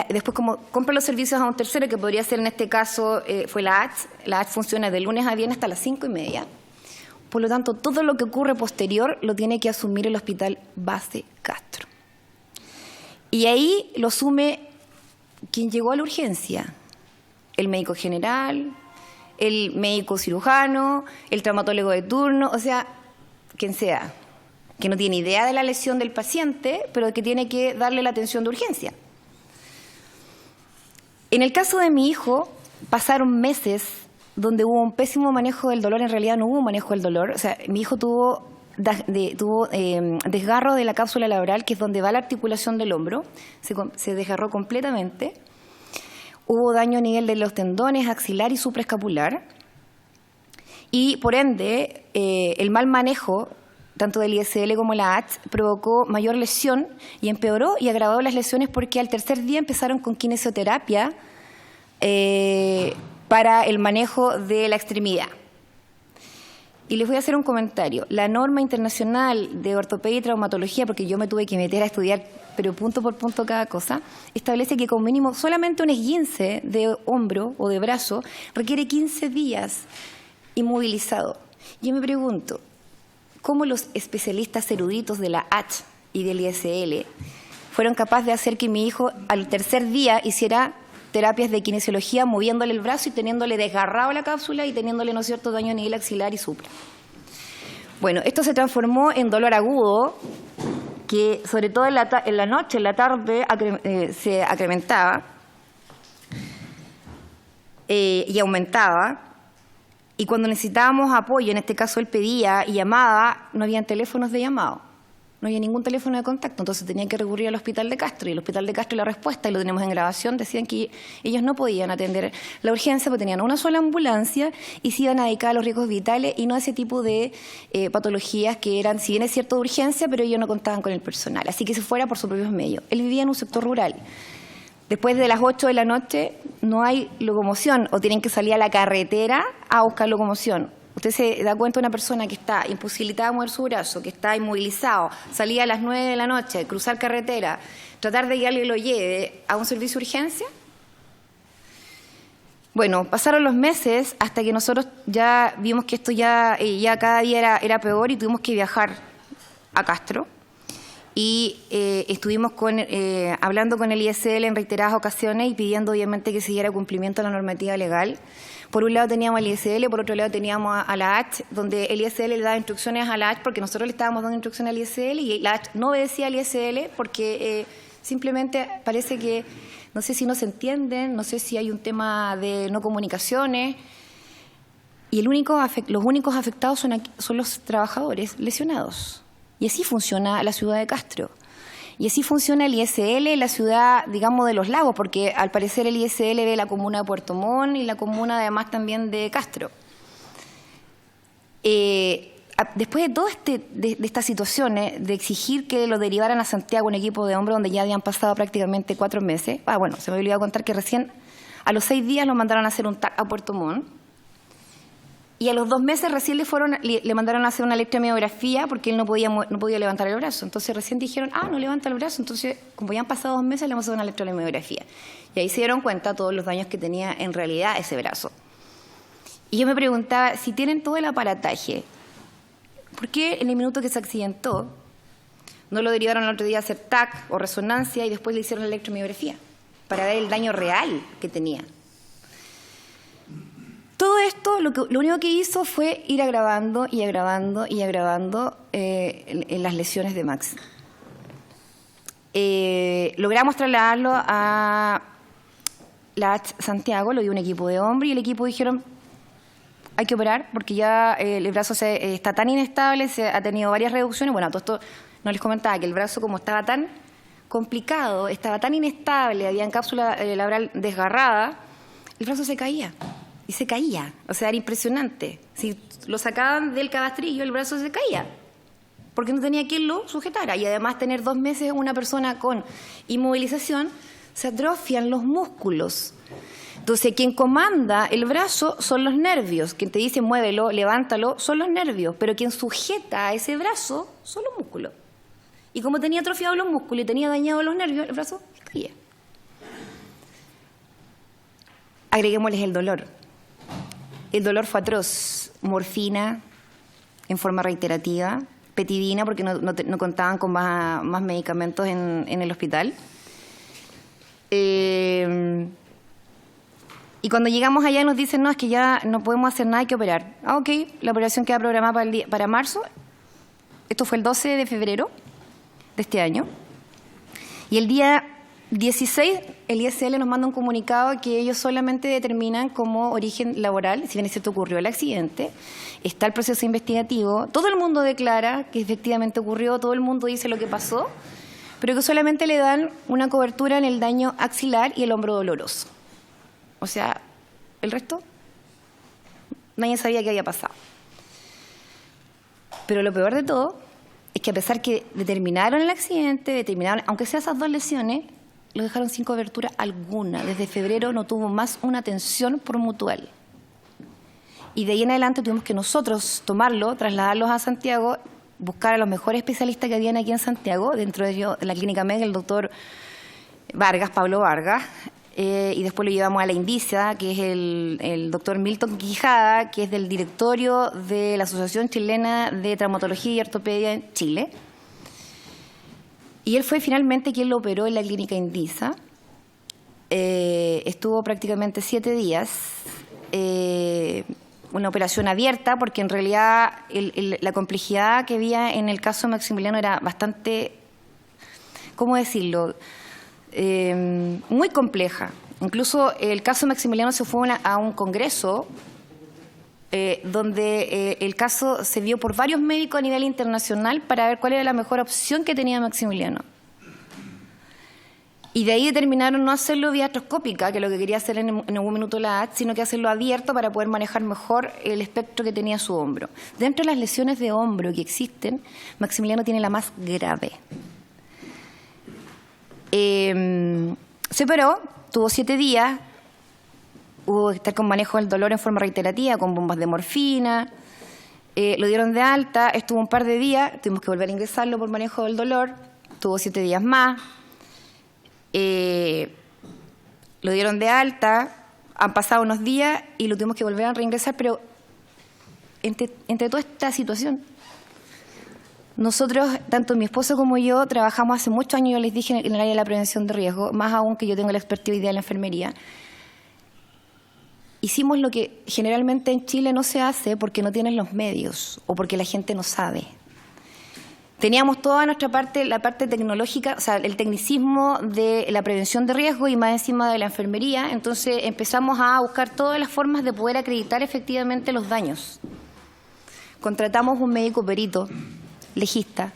Después, como compra los servicios a un tercero, que podría ser en este caso fue la AT. La AT funciona de lunes a viernes hasta las 5:30. Por lo tanto, todo lo que ocurre posterior lo tiene que asumir el Hospital Base Castro. Y ahí lo asume quien llegó a la urgencia: el médico general, el médico cirujano, el traumatólogo de turno, o sea, quien sea, que no tiene idea de la lesión del paciente, pero que tiene que darle la atención de urgencia. En el caso de mi hijo, pasaron meses donde hubo un pésimo manejo del dolor. En realidad no hubo manejo del dolor. O sea, mi hijo tuvo desgarro de la cápsula labral, que es donde va la articulación del hombro. Se desgarró completamente. Hubo daño a nivel de los tendones axilar y supraescapular. Y, por ende, el mal manejo, tanto del ISL como la AT, provocó mayor lesión y empeoró y agravó las lesiones, porque al tercer día empezaron con kinesioterapia para el manejo de la extremidad. Y les voy a hacer un comentario. La norma internacional de ortopedia y traumatología, porque yo me tuve que meter a estudiar, pero punto por punto cada cosa, establece que como mínimo solamente un esguince de hombro o de brazo requiere 15 días inmovilizado. Yo me pregunto, ¿cómo los especialistas eruditos de la AT y del ISL fueron capaces de hacer que mi hijo al tercer día hiciera terapias de kinesiología moviéndole el brazo y teniéndole desgarrado la cápsula y teniéndole, ¿no es cierto?, daño a nivel axilar y supra? Bueno, esto se transformó en dolor agudo, que sobre todo en la noche, en la tarde, se acrementaba y aumentaba. Y cuando necesitábamos apoyo, en este caso él pedía y llamaba, no habían teléfonos de llamado. No había ningún teléfono de contacto, entonces tenían que recurrir al Hospital de Castro. Y el Hospital de Castro, la respuesta, y lo tenemos en grabación, decían que ellos no podían atender la urgencia porque tenían una sola ambulancia y se iban a dedicar a los riesgos vitales y no a ese tipo de patologías que eran, si bien es cierto, de urgencia, pero ellos no contaban con el personal. Así que se fuera por sus propios medios. Él vivía en un sector rural. Después de las 8 de la noche no hay locomoción o tienen que salir a la carretera a buscar locomoción. Usted se da cuenta de una persona que está imposibilitada a mover su brazo, que está inmovilizado, salía a las 9 de la noche, cruzar carretera, tratar de que alguien lo lleve a un servicio de urgencia. Bueno, pasaron los meses hasta que nosotros ya vimos que esto ya cada día era peor y tuvimos que viajar a Castro. Y estuvimos hablando con el ISL en reiteradas ocasiones y pidiendo obviamente que se diera cumplimiento a la normativa legal. Por un lado teníamos al ISL, por otro lado teníamos a la ACH, donde el ISL le daba instrucciones a la ACH porque nosotros le estábamos dando instrucciones al ISL y la ACH no obedecía al ISL porque simplemente parece que, no sé si no se entienden, no sé si hay un tema de no comunicaciones. Y los únicos afectados son los trabajadores lesionados. Y así funciona la ciudad de Castro. Y así funciona el ISL en la ciudad, digamos, de Los Lagos, porque al parecer el ISL ve la comuna de Puerto Montt y la comuna además también de Castro. Después de todas de estas situaciones, de exigir que lo derivaran a Santiago, un equipo de hombres donde ya habían pasado prácticamente 4 meses, bueno, se me olvidó contar que recién a los 6 días lo mandaron a hacer un TAC a Puerto Montt. Y a los 2 meses recién le mandaron a hacer una electromiografía porque él no podía levantar el brazo. Entonces recién dijeron, no levanta el brazo. Entonces, como ya han pasado 2 meses, le hemos hecho una electromiografía. Y ahí se dieron cuenta todos los daños que tenía en realidad ese brazo. Y yo me preguntaba, si tienen todo el aparataje, ¿por qué en el minuto que se accidentó no lo derivaron el otro día a hacer TAC o resonancia y después le hicieron la electromiografía para ver el daño real que tenía? Todo esto, lo único que hizo fue ir agravando y agravando y agravando en las lesiones de Max. Logramos trasladarlo a la Santiago, lo dio un equipo de hombres y el equipo dijeron, hay que operar porque ya el brazo está tan inestable, se ha tenido varias reducciones. Bueno, todo esto no les comentaba que el brazo, como estaba tan complicado, estaba tan inestable, había cápsula labral desgarrada, el brazo se caía. Y se caía, o sea, era impresionante. Si lo sacaban del cabastrillo, el brazo se caía, porque no tenía quien lo sujetara. Y además tener 2 meses una persona con inmovilización, se atrofian los músculos. Entonces, quien comanda el brazo son los nervios. Quien te dice muévelo, levántalo, son los nervios. Pero quien sujeta a ese brazo son los músculos. Y como tenía atrofiados los músculos y tenía dañados los nervios, el brazo se caía. Agreguémosles el dolor. El dolor fue atroz. Morfina en forma reiterativa, petidina porque no contaban con más medicamentos en el hospital. Y cuando llegamos allá nos dicen, no, es que ya no podemos hacer nada, hay que operar. Ok, la operación queda programada para marzo. Esto fue el 12 de febrero de este año. Y el día 16, el ISL nos manda un comunicado que ellos solamente determinan como origen laboral, si bien es cierto ocurrió el accidente, está el proceso investigativo, todo el mundo declara que efectivamente ocurrió, todo el mundo dice lo que pasó, pero que solamente le dan una cobertura en el daño axilar y el hombro doloroso. O sea, el resto, nadie sabía qué había pasado. Pero lo peor de todo es que a pesar que determinaron el accidente, aunque sea esas 2 lesiones, lo dejaron sin cobertura alguna. Desde febrero no tuvo más una atención por mutual. Y de ahí en adelante tuvimos que nosotros tomarlo, trasladarlos a Santiago, buscar a los mejores especialistas que habían aquí en Santiago, dentro de ellos, en la clínica MEG, el doctor Pablo Vargas, y después lo llevamos a la Indicia, que es el doctor Milton Quijada, que es del directorio de la Asociación Chilena de Traumatología y Ortopedia en Chile. Y él fue finalmente quien lo operó en la clínica Indisa. Estuvo prácticamente 7 días, una operación abierta, porque en realidad la complejidad que había en el caso de Maximiliano era bastante, ¿cómo decirlo?, muy compleja. Incluso el caso de Maximiliano se fue a un congreso donde el caso se vio por varios médicos a nivel internacional para ver cuál era la mejor opción que tenía Maximiliano. Y de ahí determinaron no hacerlo vía artroscópica, que es lo que quería hacer en algún minuto la AT, sino que hacerlo abierto para poder manejar mejor el espectro que tenía su hombro. Dentro de las lesiones de hombro que existen, Maximiliano tiene la más grave. Se operó, tuvo 7 días, hubo que estar con manejo del dolor en forma reiterativa, con bombas de morfina, lo dieron de alta, estuvo un par de días, tuvimos que volver a ingresarlo por manejo del dolor, tuvo 7 días más, lo dieron de alta, han pasado unos días y lo tuvimos que volver a reingresar, pero entre toda esta situación, nosotros, tanto mi esposo como yo, trabajamos hace muchos años, yo les dije, en el área de la prevención de riesgo, más aún que yo tengo la expertise de la enfermería. Hicimos lo que generalmente en Chile no se hace porque no tienen los medios o porque la gente no sabe. Teníamos toda nuestra parte, la parte tecnológica, o sea, el tecnicismo de la prevención de riesgo y más encima de la enfermería, entonces empezamos a buscar todas las formas de poder acreditar efectivamente los daños. Contratamos un médico perito, legista.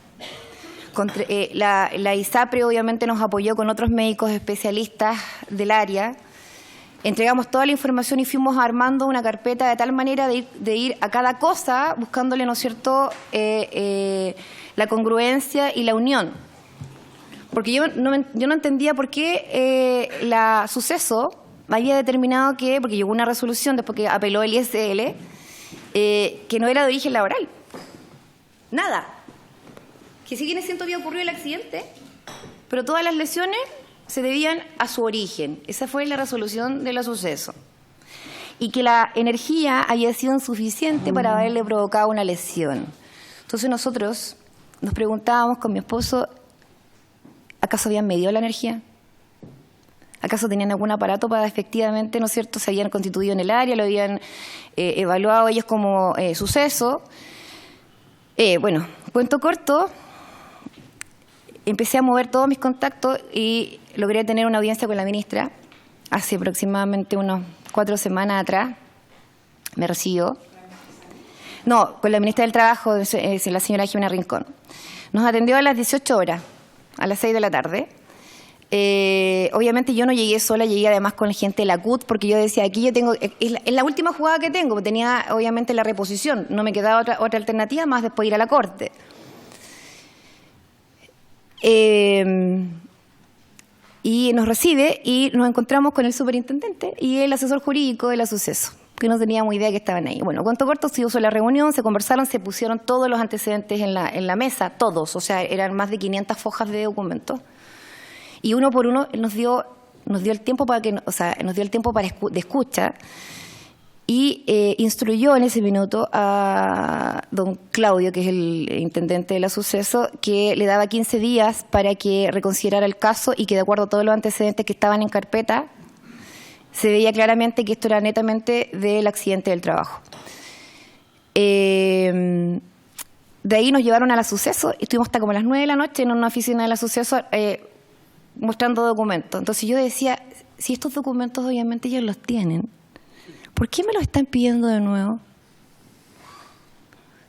La ISAPRE obviamente nos apoyó con otros médicos especialistas del área. Entregamos toda la información y fuimos armando una carpeta de tal manera de ir a cada cosa buscándole, ¿no es cierto?, la congruencia y la unión. Porque yo no entendía por qué la suceso había determinado que, porque llegó una resolución después que apeló el ISL, que no era de origen laboral. Nada. Que si bien es cierto había ocurrido el accidente, pero todas las lesiones se debían a su origen. Esa fue la resolución del suceso. Y que la energía había sido insuficiente para haberle provocado una lesión. Entonces nosotros nos preguntábamos con mi esposo, ¿acaso habían medido la energía? ¿Acaso tenían algún aparato para efectivamente, ¿no es cierto?, se habían constituido en el área, lo habían evaluado ellos como suceso? Bueno, cuento corto, empecé a mover todos mis contactos y logré tener una audiencia con la ministra hace aproximadamente unos 4 semanas atrás. Me recibió. No, con la ministra del Trabajo, la señora Jimena Rincón. Nos atendió a las 18 horas, a las 6 de la tarde. Obviamente yo no llegué sola, llegué además con gente de la CUT, porque yo decía, aquí yo tengo, es la última jugada que tengo, tenía obviamente la reposición, no me quedaba otra alternativa más después ir a la Corte. Y nos recibe y nos encontramos con el superintendente y el asesor jurídico del suceso, que no teníamos idea que estaban ahí. Bueno, cuento corto, se hizo la reunión, se conversaron, se pusieron todos los antecedentes en la mesa, todos, o sea, eran más de 500 hojas de documentos. Y uno por uno nos dio el tiempo para de escucha y instruyó en ese minuto a don Claudio, que es el intendente del suceso, que le daba 15 días para que reconsiderara el caso y que de acuerdo a todos los antecedentes que estaban en carpeta, se veía claramente que esto era netamente del accidente del trabajo. De ahí nos llevaron a la suceso y estuvimos hasta como las 9 de la noche en una oficina de la suceso mostrando documentos. Entonces yo decía, si estos documentos obviamente ellos los tienen, ¿por qué me los están pidiendo de nuevo?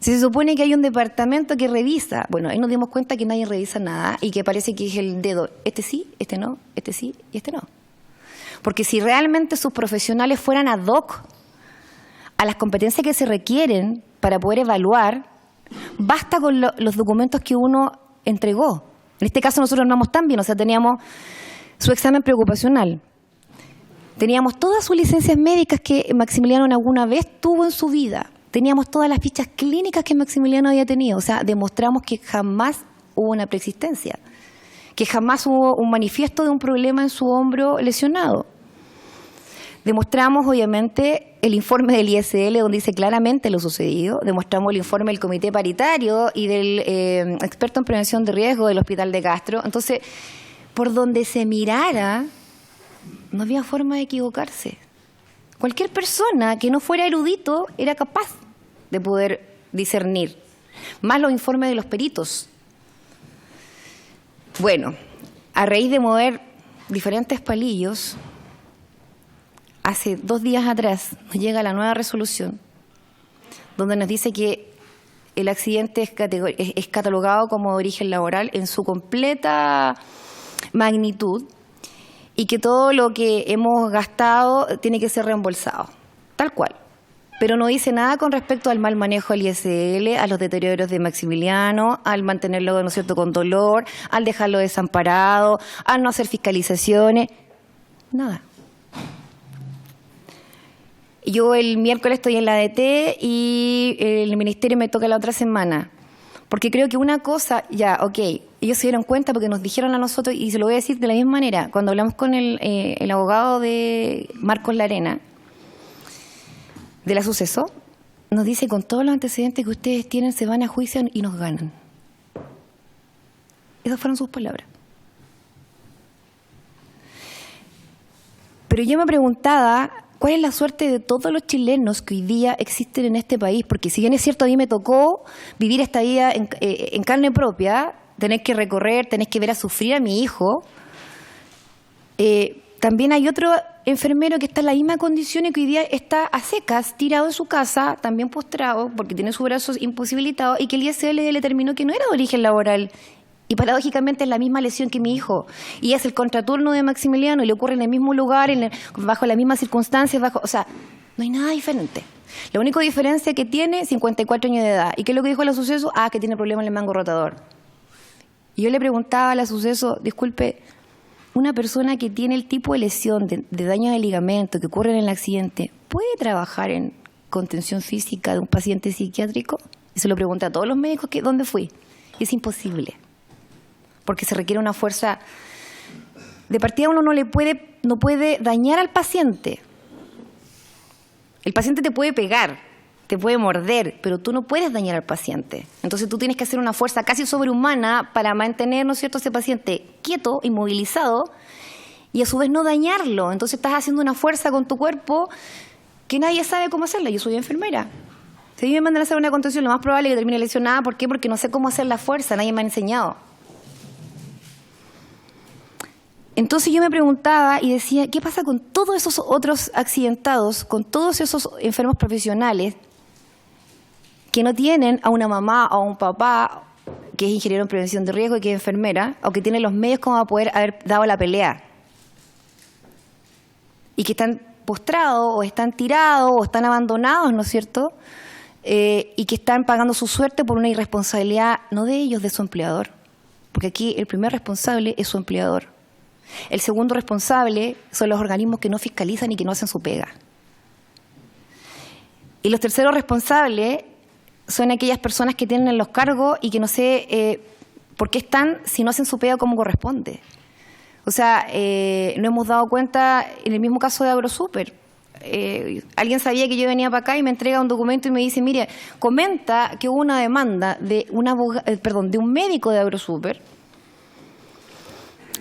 Si se supone que hay un departamento que revisa, bueno, ahí nos dimos cuenta que nadie revisa nada y que parece que es el dedo, este sí, este no, este sí y este no. Porque si realmente sus profesionales fueran ad hoc a las competencias que se requieren para poder evaluar, basta con los documentos que uno entregó. En este caso nosotros no vamos tan bien, o sea, teníamos su examen preocupacional, teníamos todas sus licencias médicas que Maximiliano alguna vez tuvo en su vida, teníamos todas las fichas clínicas que Maximiliano había tenido, o sea, demostramos que jamás hubo una preexistencia, que jamás hubo un manifiesto de un problema en su hombro lesionado. Demostramos, obviamente, el informe del ISL donde dice claramente lo sucedido. Demostramos el informe del Comité Paritario y del experto en prevención de riesgo del Hospital de Castro. Entonces, por donde se mirara, no había forma de equivocarse. Cualquier persona que no fuera erudito era capaz de poder discernir. Más los informes de los peritos. Bueno, a raíz de mover diferentes palillos, hace 2 días atrás nos llega la nueva resolución donde nos dice que el accidente es catalogado como de origen laboral en su completa magnitud y que todo lo que hemos gastado tiene que ser reembolsado, tal cual. Pero no dice nada con respecto al mal manejo del ISL, a los deterioros de Maximiliano, al mantenerlo, ¿no es cierto?, con dolor, al dejarlo desamparado, al no hacer fiscalizaciones, nada. Yo el miércoles estoy en la ADT y el ministerio me toca la otra semana. Porque creo que una cosa, ya, ok, ellos se dieron cuenta porque nos dijeron a nosotros, y se lo voy a decir de la misma manera, cuando hablamos con el abogado de Marcos Larena, de la suceso, nos dice, con todos los antecedentes que ustedes tienen, se van a juicio y nos ganan. Esas fueron sus palabras. Pero yo me preguntaba, ¿cuál es la suerte de todos los chilenos que hoy día existen en este país? Porque si bien es cierto, a mí me tocó vivir esta vida en carne propia, tener que recorrer, tener que ver a sufrir a mi hijo, también hay otro enfermero que está en la misma condición y que hoy día está a secas, tirado en su casa, también postrado, porque tiene sus brazos imposibilitados, y que el ISL le determinó que no era de origen laboral. Y paradójicamente es la misma lesión que mi hijo. Y es el contraturno de Maximiliano y le ocurre en el mismo lugar, bajo las mismas circunstancias, o sea, no hay nada diferente. La única diferencia que tiene, 54 años de edad. ¿Y qué es lo que dijo el suceso? Ah, que tiene problemas en el mango rotador. Y yo le preguntaba al suceso, disculpe, una persona que tiene el tipo de lesión de daño de ligamento que ocurre en el accidente, ¿puede trabajar en contención física de un paciente psiquiátrico? Y se lo pregunté a todos los médicos que dónde fui. Y es imposible, porque se requiere una fuerza. De partida uno no puede dañar al paciente. El paciente te puede pegar, te puede morder, pero tú no puedes dañar al paciente. Entonces tú tienes que hacer una fuerza casi sobrehumana para mantener, ¿no es cierto?, ese paciente quieto, inmovilizado, y a su vez no dañarlo. Entonces estás haciendo una fuerza con tu cuerpo que nadie sabe cómo hacerla. Yo soy enfermera. Si a mí me mandan a hacer una contención, lo más probable es que termine lesionada. ¿Por qué? Porque no sé cómo hacer la fuerza, nadie me ha enseñado. Entonces yo me preguntaba y decía, ¿qué pasa con todos esos otros accidentados, con todos esos enfermos profesionales que no tienen a una mamá o a un papá que es ingeniero en prevención de riesgo y que es enfermera, o que tiene los medios como para poder haber dado la pelea? Y que están postrados, o están tirados, o están abandonados, ¿no es cierto? Y que están pagando su suerte por una irresponsabilidad, no de ellos, de su empleador. Porque aquí el primer responsable es su empleador. El segundo responsable son los organismos que no fiscalizan y que no hacen su pega. Y los terceros responsables son aquellas personas que tienen los cargos y que no sé por qué están si no hacen su pega como corresponde. O sea, no hemos dado cuenta en el mismo caso de AgroSuper. Alguien sabía que yo venía para acá y me entrega un documento y me dice, mire, comenta que hubo una demanda de un médico de AgroSuper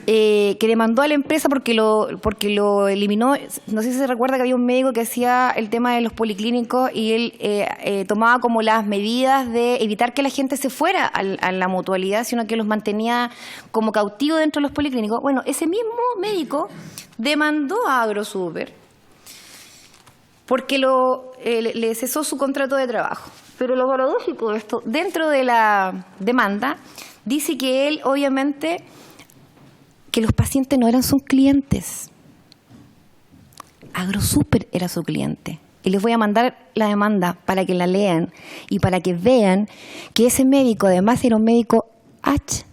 que demandó a la empresa porque lo eliminó. No sé si se recuerda que había un médico que hacía el tema de los policlínicos y él tomaba como las medidas de evitar que la gente se fuera a la mutualidad, sino que los mantenía como cautivos dentro de los policlínicos. Bueno, ese mismo médico demandó a AgroSuper porque le cesó su contrato de trabajo. Pero lo paradójico de esto, dentro de la demanda, dice que él, obviamente, que los pacientes no eran sus clientes. AgroSuper era su cliente. Y les voy a mandar la demanda para que la lean y para que vean que ese médico, además, era un médico H,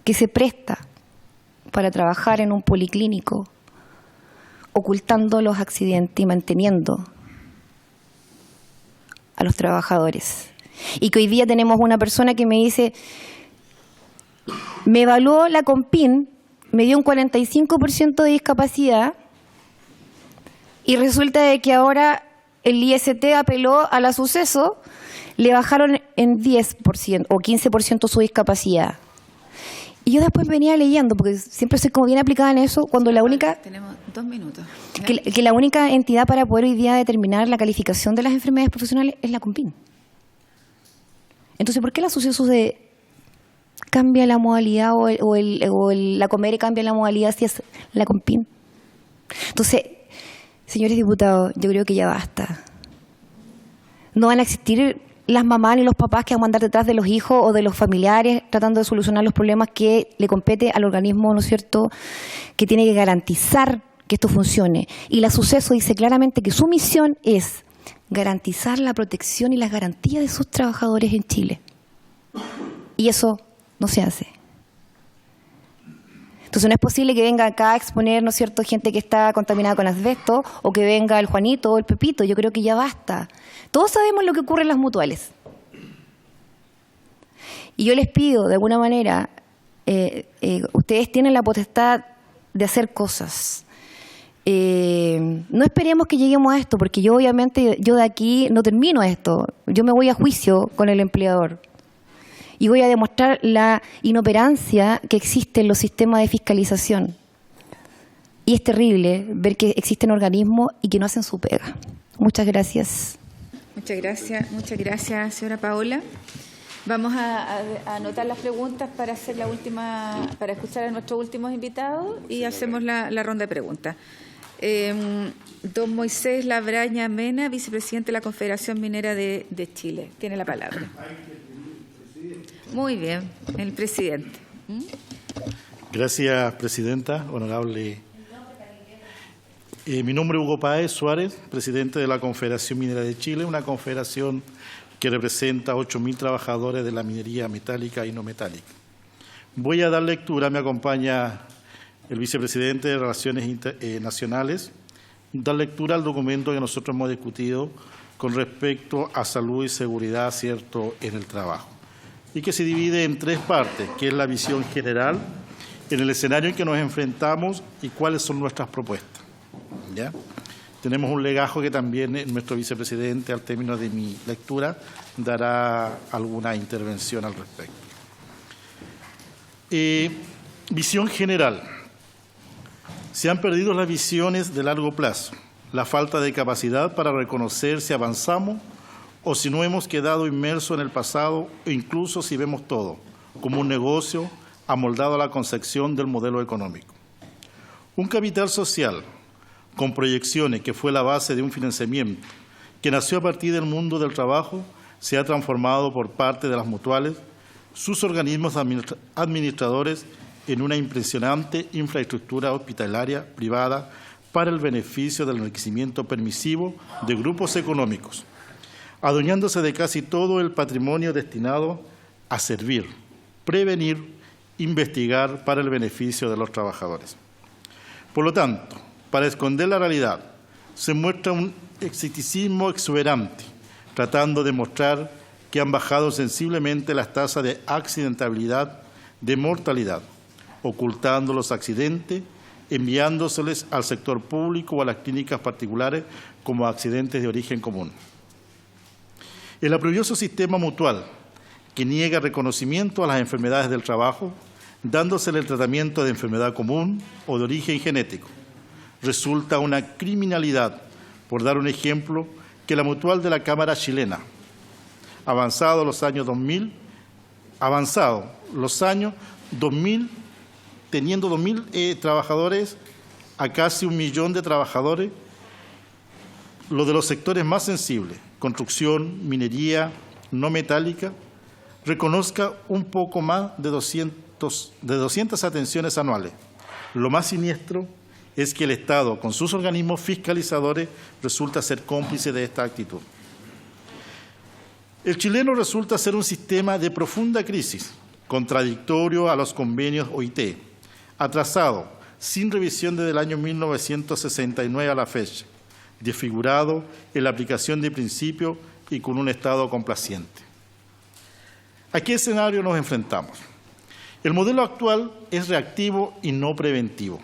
que se presta para trabajar en un policlínico, ocultando los accidentes y manteniendo a los trabajadores. Y que hoy día tenemos una persona que me dice, me evaluó la COMPIN, me dio un 45% de discapacidad y resulta de que ahora el IST apeló a la Suceso, le bajaron en 10% o 15% su discapacidad. Y yo después venía leyendo, porque siempre soy como bien aplicada en eso, cuando la única... Tenemos 2 minutos. Que la única entidad para poder hoy día determinar la calificación de las enfermedades profesionales es la COMPIN. Entonces, ¿por qué la Suceso cambia la modalidad la Comere cambia la modalidad si es la COMPIN? Entonces, señores diputados, yo creo que ya basta. No van a existir las mamás ni los papás que van a andar detrás de los hijos o de los familiares tratando de solucionar los problemas que le compete al organismo, ¿no es cierto?, que tiene que garantizar que esto funcione. Y la Suceso dice claramente que su misión es garantizar la protección y las garantías de sus trabajadores en Chile. Y eso no se hace. Entonces no es posible que venga acá a exponer, ¿no es cierto?, gente que está contaminada con asbesto, o que venga el Juanito o el Pepito. Yo creo que ya basta. Todos sabemos lo que ocurre en las mutuales. Y yo les pido, de alguna manera, ustedes tienen la potestad de hacer cosas. No esperemos que lleguemos a esto, porque yo obviamente, yo de aquí no termino esto. Yo me voy a juicio con el empleador. Y voy a demostrar la inoperancia que existe en los sistemas de fiscalización. Y es terrible ver que existen organismos y que no hacen su pega. Muchas gracias. Muchas gracias, señora Paola. Vamos a anotar las preguntas para hacer para escuchar a nuestros últimos invitados y hacemos la ronda de preguntas. Don Moisés Labraña Mena, vicepresidente de la Confederación Minera de Chile. Tiene la palabra. Muy bien, el presidente. Gracias, presidenta. Honorable. Mi nombre es Hugo Páez Suárez, presidente de la Confederación Minera de Chile, una confederación que representa a 8.000 trabajadores de la minería metálica y no metálica. Voy a dar lectura, me acompaña el vicepresidente de Relaciones Nacionales, dar lectura al documento que nosotros hemos discutido con respecto a salud y seguridad, ¿cierto?, en el trabajo, y que se divide en tres partes, que es la visión general, en el escenario en que nos enfrentamos y cuáles son nuestras propuestas. ¿Ya? Tenemos un legajo que también nuestro vicepresidente, al término de mi lectura, dará alguna intervención al respecto. Visión general. Se han perdido las visiones de largo plazo, la falta de capacidad para reconocer si avanzamos o si no hemos quedado inmersos en el pasado, o incluso si vemos todo como un negocio amoldado a la concepción del modelo económico. Un capital social con proyecciones, que fue la base de un financiamiento que nació a partir del mundo del trabajo, se ha transformado por parte de las mutuales, sus organismos administradores, en una impresionante infraestructura hospitalaria privada para el beneficio del enriquecimiento permisivo de grupos económicos, adueñándose de casi todo el patrimonio destinado a servir, prevenir, investigar para el beneficio de los trabajadores. Por lo tanto, para esconder la realidad, se muestra un escepticismo exuberante, tratando de mostrar que han bajado sensiblemente las tasas de accidentabilidad, de mortalidad, ocultando los accidentes, enviándoseles al sector público o a las clínicas particulares como accidentes de origen común. El aprovechoso sistema mutual, que niega reconocimiento a las enfermedades del trabajo, dándosele el tratamiento de enfermedad común o de origen genético, resulta una criminalidad, por dar un ejemplo, que la mutual de la Cámara chilena, avanzado los años 2000, teniendo 2.000 trabajadores a casi 1 millón de trabajadores, lo de los sectores más sensibles, construcción, minería, no metálica, reconozca un poco más de 200 atenciones anuales. Lo más siniestro es que el Estado, con sus organismos fiscalizadores, resulta ser cómplice de esta actitud. El chileno resulta ser un sistema de profunda crisis, contradictorio a los convenios OIT, atrasado, sin revisión desde el año 1969 a la fecha, desfigurado en la aplicación de principios y con un Estado complaciente. ¿A qué escenario nos enfrentamos? El modelo actual es reactivo y no preventivo.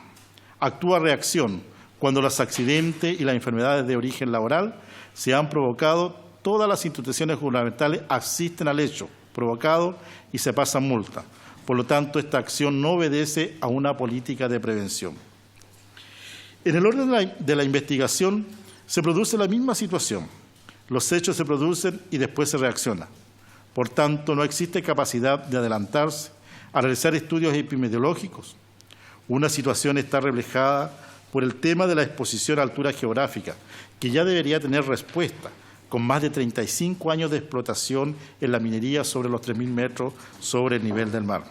Actúa reacción cuando los accidentes y las enfermedades de origen laboral se han provocado. Todas las instituciones gubernamentales asisten al hecho provocado y se pasan multa. Por lo tanto, esta acción no obedece a una política de prevención. En el orden de la investigación se produce la misma situación. Los hechos se producen y después se reacciona. Por tanto, no existe capacidad de adelantarse a realizar estudios epidemiológicos. Una situación está reflejada por el tema de la exposición a altura geográfica, que ya debería tener respuesta, con más de 35 años de explotación en la minería sobre los 3.000 metros sobre el nivel del mar.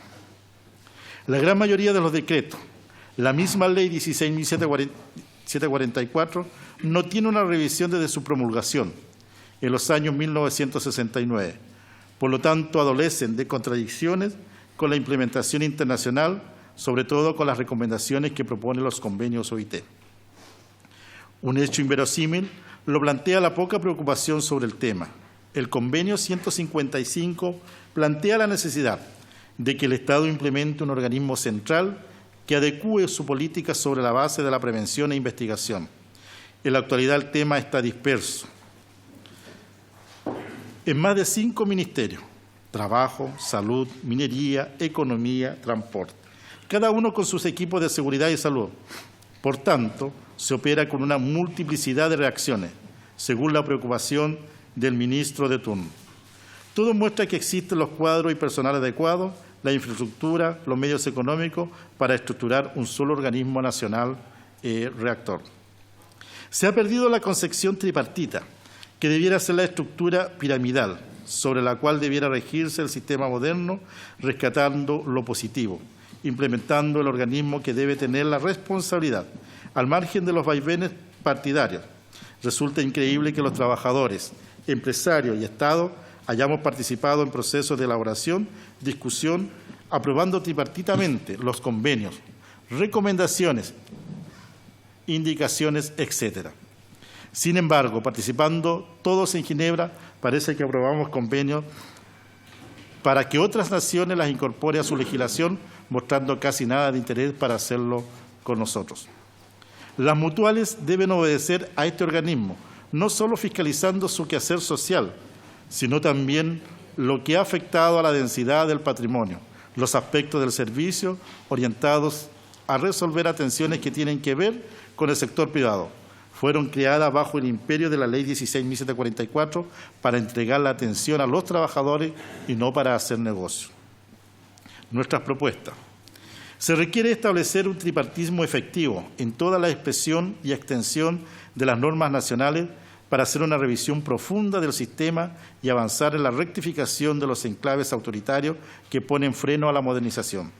La gran mayoría de los decretos, la misma ley 16.744, no tiene una revisión desde su promulgación en los años 1969. Por lo tanto, adolecen de contradicciones con la implementación internacional, sobre todo con las recomendaciones que proponen los convenios OIT. Un hecho inverosímil lo plantea la poca preocupación sobre el tema. El convenio 155 plantea la necesidad de que el Estado implemente un organismo central que adecúe su política sobre la base de la prevención e investigación. En la actualidad el tema está disperso en más de 5 ministerios: trabajo, salud, minería, economía, transporte, cada uno con sus equipos de seguridad y salud. Por tanto, se opera con una multiplicidad de reacciones, según la preocupación del ministro de turno. Todo muestra que existen los cuadros y personal adecuados, la infraestructura, los medios económicos para estructurar un solo organismo nacional reactor. Se ha perdido la concepción tripartita, que debiera ser la estructura piramidal, sobre la cual debiera regirse el sistema moderno, rescatando lo positivo, implementando el organismo que debe tener la responsabilidad, al margen de los vaivenes partidarios. Resulta increíble que los trabajadores, empresarios y Estado hayamos participado en procesos de elaboración, discusión, aprobando tripartitamente los convenios, recomendaciones indicaciones, etc. Sin embargo, participando todos en Ginebra, parece que aprobamos convenios para que otras naciones las incorpore a su legislación, mostrando casi nada de interés para hacerlo con nosotros. Las mutuales deben obedecer a este organismo, no solo fiscalizando su quehacer social, sino también lo que ha afectado a la densidad del patrimonio, los aspectos del servicio orientados a resolver atenciones que tienen que ver con el sector privado. Fueron creadas bajo el imperio de la Ley 16.744 para entregar la atención a los trabajadores y no para hacer negocio. Nuestras propuestas. Se requiere establecer un tripartismo efectivo en toda la expresión y extensión de las normas nacionales para hacer una revisión profunda del sistema y avanzar en la rectificación de los enclaves autoritarios que ponen freno a la modernización.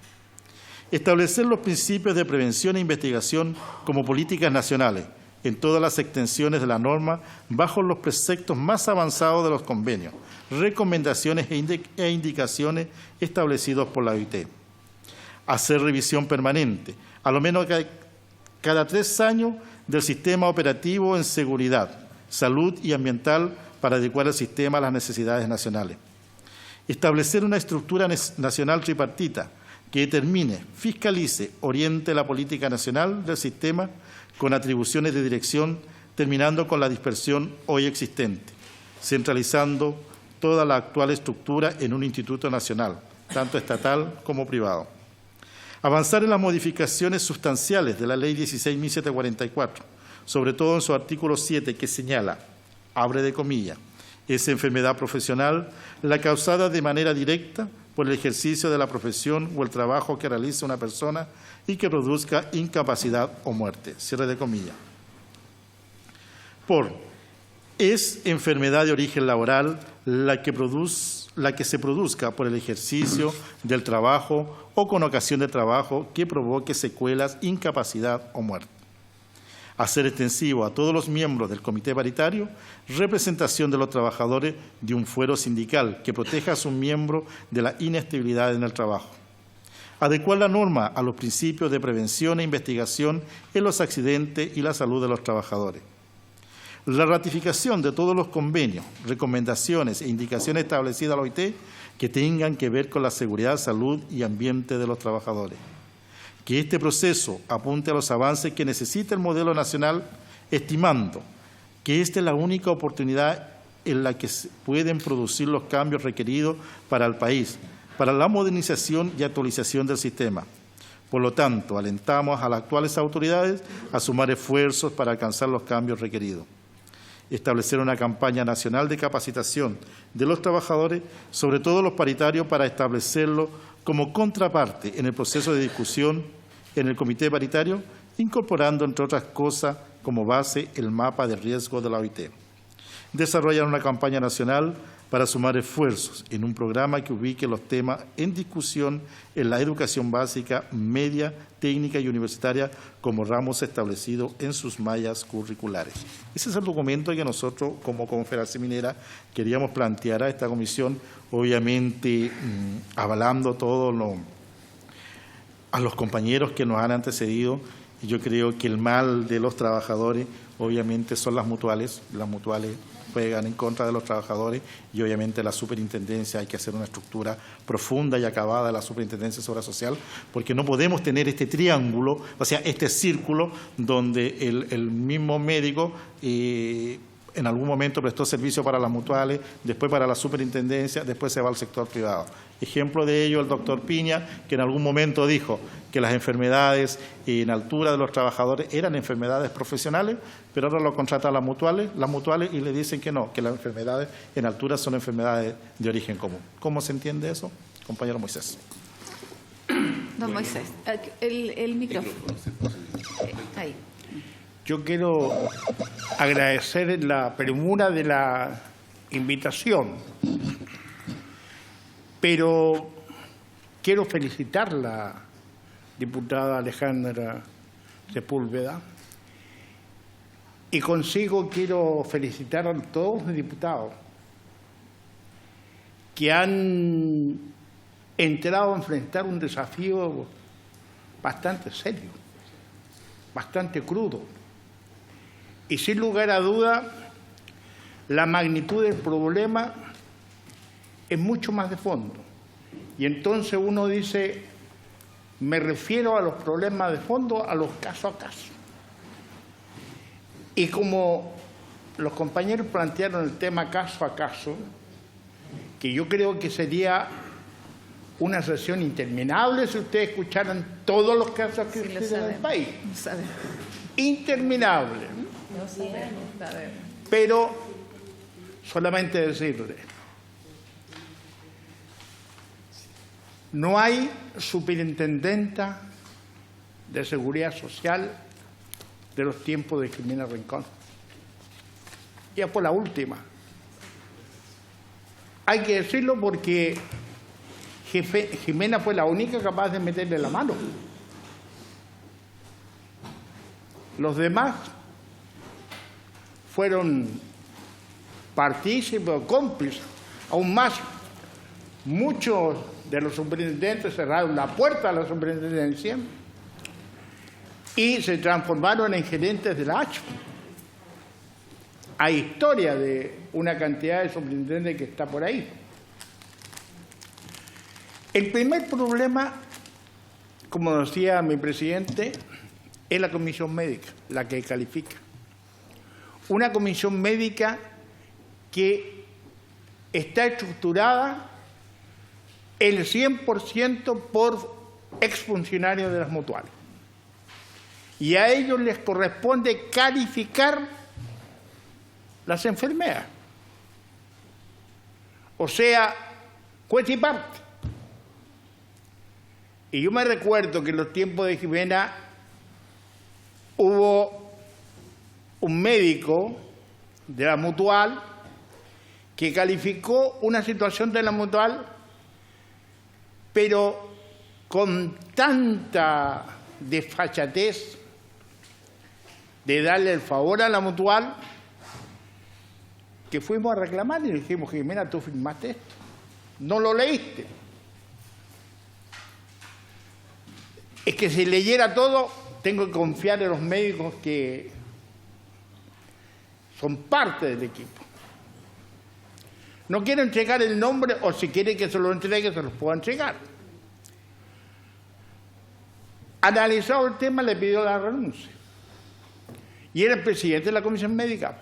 Establecer los principios de prevención e investigación como políticas nacionales en todas las extensiones de la norma bajo los preceptos más avanzados de los convenios, recomendaciones e indicaciones establecidos por la OIT. Hacer revisión permanente, a lo menos cada 3 años, del sistema operativo en seguridad, salud y ambiental para adecuar el sistema a las necesidades nacionales. Establecer una estructura nacional tripartita que determine, fiscalice, oriente la política nacional del sistema con atribuciones de dirección, terminando con la dispersión hoy existente, centralizando toda la actual estructura en un instituto nacional, tanto estatal como privado. Avanzar en las modificaciones sustanciales de la Ley 16.744, sobre todo en su artículo 7, que señala, abre de comillas, es enfermedad profesional la causada de manera directa por el ejercicio de la profesión o el trabajo que realiza una persona y que produzca incapacidad o muerte, cierre de comillas. Es enfermedad de origen laboral la que se produzca por el ejercicio del trabajo o con ocasión de trabajo que provoque secuelas, incapacidad o muerte. Hacer extensivo a todos los miembros del Comité Paritario representación de los trabajadores de un fuero sindical que proteja a sus miembros de la inestabilidad en el trabajo. Adecuar la norma a los principios de prevención e investigación en los accidentes y la salud de los trabajadores. La ratificación de todos los convenios, recomendaciones e indicaciones establecidas a la OIT que tengan que ver con la seguridad, salud y ambiente de los trabajadores. Que este proceso apunte a los avances que necesita el modelo nacional, estimando que esta es la única oportunidad en la que se pueden producir los cambios requeridos para el país, para la modernización y actualización del sistema. Por lo tanto, alentamos a las actuales autoridades a sumar esfuerzos para alcanzar los cambios requeridos. Establecer una campaña nacional de capacitación de los trabajadores, sobre todo los paritarios, para establecerlo como contraparte en el proceso de discusión en el Comité Paritario, incorporando, entre otras cosas, como base el mapa de riesgo de la OIT. Desarrollar una campaña nacional para sumar esfuerzos en un programa que ubique los temas en discusión en la educación básica, media, técnica y universitaria como ramos establecidos en sus mallas curriculares. Ese es el documento que nosotros, como Confederación Minera, queríamos plantear a esta comisión, obviamente avalando a los compañeros que nos han antecedido. Y yo creo que el mal de los trabajadores, obviamente, son las mutuales. Las mutuales juegan en contra de los trabajadores y obviamente la superintendencia, hay que hacer una estructura profunda y acabada de la superintendencia de seguridad social, porque no podemos tener este triángulo, o sea, este círculo donde el mismo médico en algún momento prestó servicio para las mutuales, después para la superintendencia, después se va al sector privado. Ejemplo de ello el doctor Piña, que en algún momento dijo que las enfermedades en altura de los trabajadores eran enfermedades profesionales, pero ahora lo contratan las mutuales y le dicen que no, que las enfermedades en altura son enfermedades de origen común. ¿Cómo se entiende eso? Compañero Moisés. Don Moisés, el micrófono. Ahí. Yo quiero agradecer la premura de la invitación, pero quiero felicitar a la diputada Alejandra Sepúlveda y consigo quiero felicitar a todos los diputados que han entrado a enfrentar un desafío bastante serio. bastante crudo. Y sin lugar a duda, la magnitud del problema es mucho más de fondo. Y entonces uno dice, me refiero a los problemas de fondo, a los caso a caso. Y como los compañeros plantearon el tema caso a caso, que yo creo que sería una sesión interminable si ustedes escucharan todos los casos que existen en el país. Interminable. Pero solamente decirle, no hay superintendenta de seguridad social de los tiempos de Jimena Rincón. Ya fue la última. Hay que decirlo porque Jimena fue la única capaz de meterle la mano. Los demás fueron partícipes o cómplices. Aún más, muchos de los superintendentes cerraron la puerta a la superintendencia y se transformaron en gerentes de la H. Hay historia de una cantidad de superintendentes que está por ahí. El primer problema, como decía mi presidente, es la comisión médica, la que califica. Una comisión médica que está estructurada el 100% por exfuncionarios de las mutuales. Y a ellos les corresponde calificar las enfermedades. O sea, juez y parte. Y yo me recuerdo que en los tiempos de Jimena hubo un médico de la mutual que calificó una situación de la mutual, pero con tanta desfachatez de darle el favor a la mutual, que fuimos a reclamar y le dijimos, Jimena, tú firmaste esto, no lo leíste. Es que si leyera todo, tengo que confiar en los médicos que son parte del equipo. No quiero entregar el nombre, o si quiere que se lo entregue, se los puedo entregar. Analizado el tema, le pidió la renuncia. Y era el presidente de la comisión médica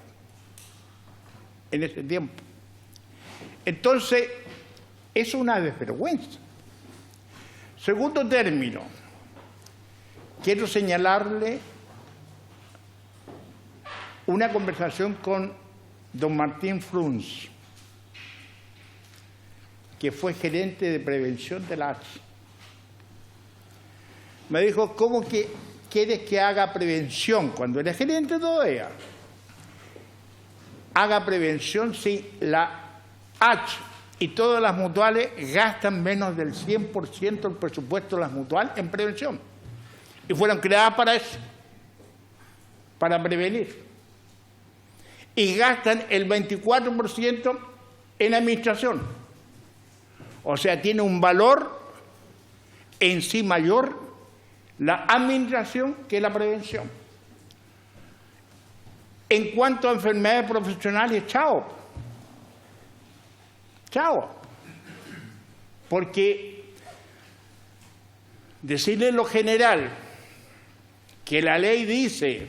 en ese tiempo. Entonces, es una desvergüenza. Segundo término, quiero señalarle una conversación con don Martín Frunz, que fue gerente de prevención de la H. Me dijo, ¿cómo que quieres que haga prevención? Cuando eres gerente todavía. Haga prevención si la H y todas las mutuales gastan menos del 100% del presupuesto de las mutuales en prevención. Y fueron creadas para eso, para prevenir. Y gastan el 24% en administración. O sea, tiene un valor en sí mayor la administración que la prevención. En cuanto a enfermedades profesionales, chao. Chao. Porque decirle lo general, que la ley dice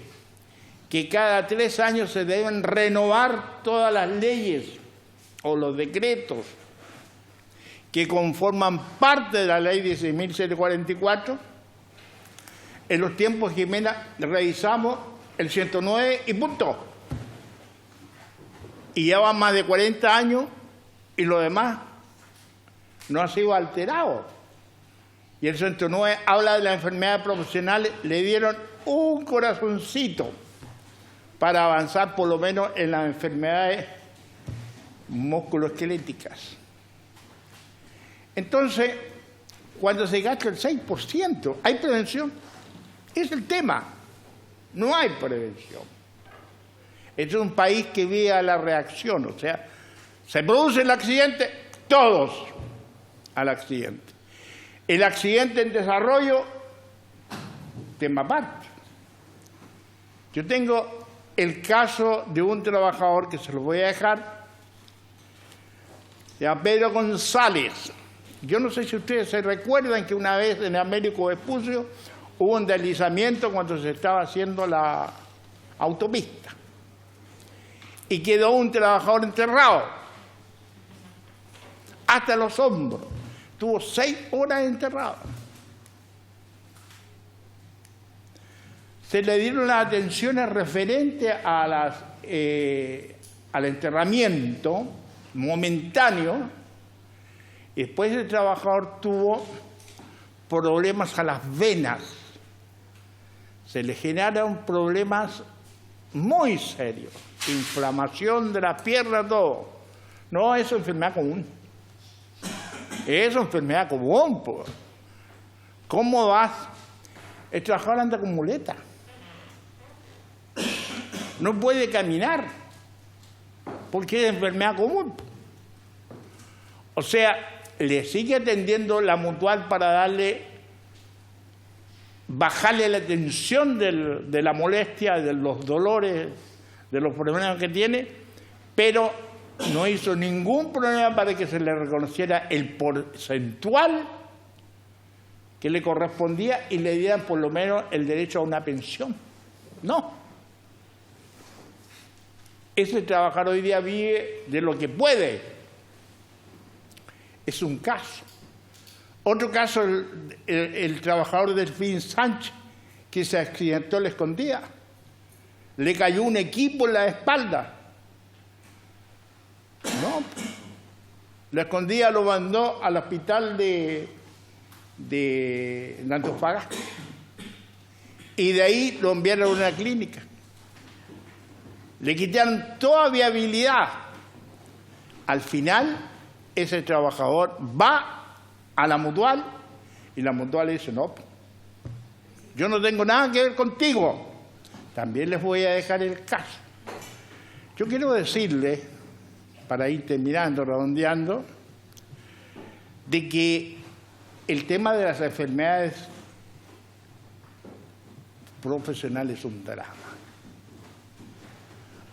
que cada 3 años se deben renovar todas las leyes o los decretos que conforman parte de la ley 16.744, en los tiempos de Jimena revisamos el 109 y punto. Y ya van más de 40 años y lo demás no ha sido alterado. Y el 109 habla de las enfermedades profesionales, le dieron un corazoncito para avanzar por lo menos en las enfermedades musculoesqueléticas. Entonces, cuando se gasta el 6%, ¿hay prevención? Es el tema. No hay prevención. Este es un país que vive a la reacción, o sea, se produce el accidente, todos al accidente. El accidente en desarrollo, tema aparte. Yo tengo el caso de un trabajador que se lo voy a dejar, se llama Pedro González. Yo no sé si ustedes se recuerdan que una vez en Américo Vespucio hubo un deslizamiento cuando se estaba haciendo la autopista y quedó un trabajador enterrado hasta los hombros. Tuvo 6 horas enterrado. Se le dieron las atenciones referentes a al enterramiento momentáneo, y después el trabajador tuvo problemas a las venas. Se le generaron problemas muy serios, inflamación de la pierna, todo. No, eso es enfermedad común. Eso es enfermedad común, pues. ¿Cómo vas? El trabajador anda con muleta. No puede caminar, porque es enfermedad común. O sea, le sigue atendiendo la mutual para bajarle la tensión de la molestia, de los dolores, de los problemas que tiene, pero no hizo ningún problema para que se le reconociera el porcentual que le correspondía y le dieran por lo menos el derecho a una pensión. No. Ese trabajador hoy día vive de lo que puede. Es un caso. Otro caso, el trabajador Delfín Sánchez, que se accidentó en La Escondida. Le cayó un equipo en la espalda. No. La Escondida lo mandó al hospital de Antofagasta. Y de ahí lo enviaron a una clínica. Le quitaron toda viabilidad. Al final, ese trabajador va a la mutual y la mutual le dice, no, yo no tengo nada que ver contigo. También les voy a dejar el caso. Yo quiero decirles, para ir terminando, redondeando, de que el tema de las enfermedades profesionales es un drama.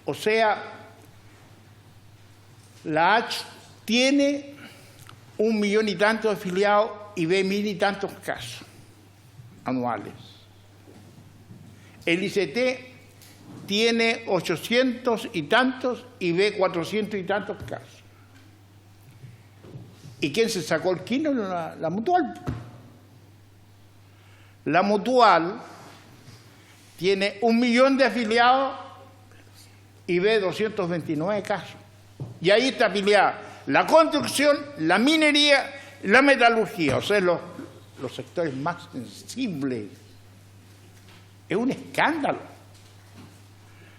O sea, la H tiene 1 millón y tanto de afiliados y ve 1000 y tantos casos anuales. El ICT tiene 800 y tantos y ve 400 y tantos casos. ¿Y quién se sacó el quino? La mutual. La mutual tiene 1 millón de afiliados y ve 229 casos. Y ahí está afiliada la construcción, la minería, la metalurgia, o sea, los sectores más sensibles. Es un escándalo.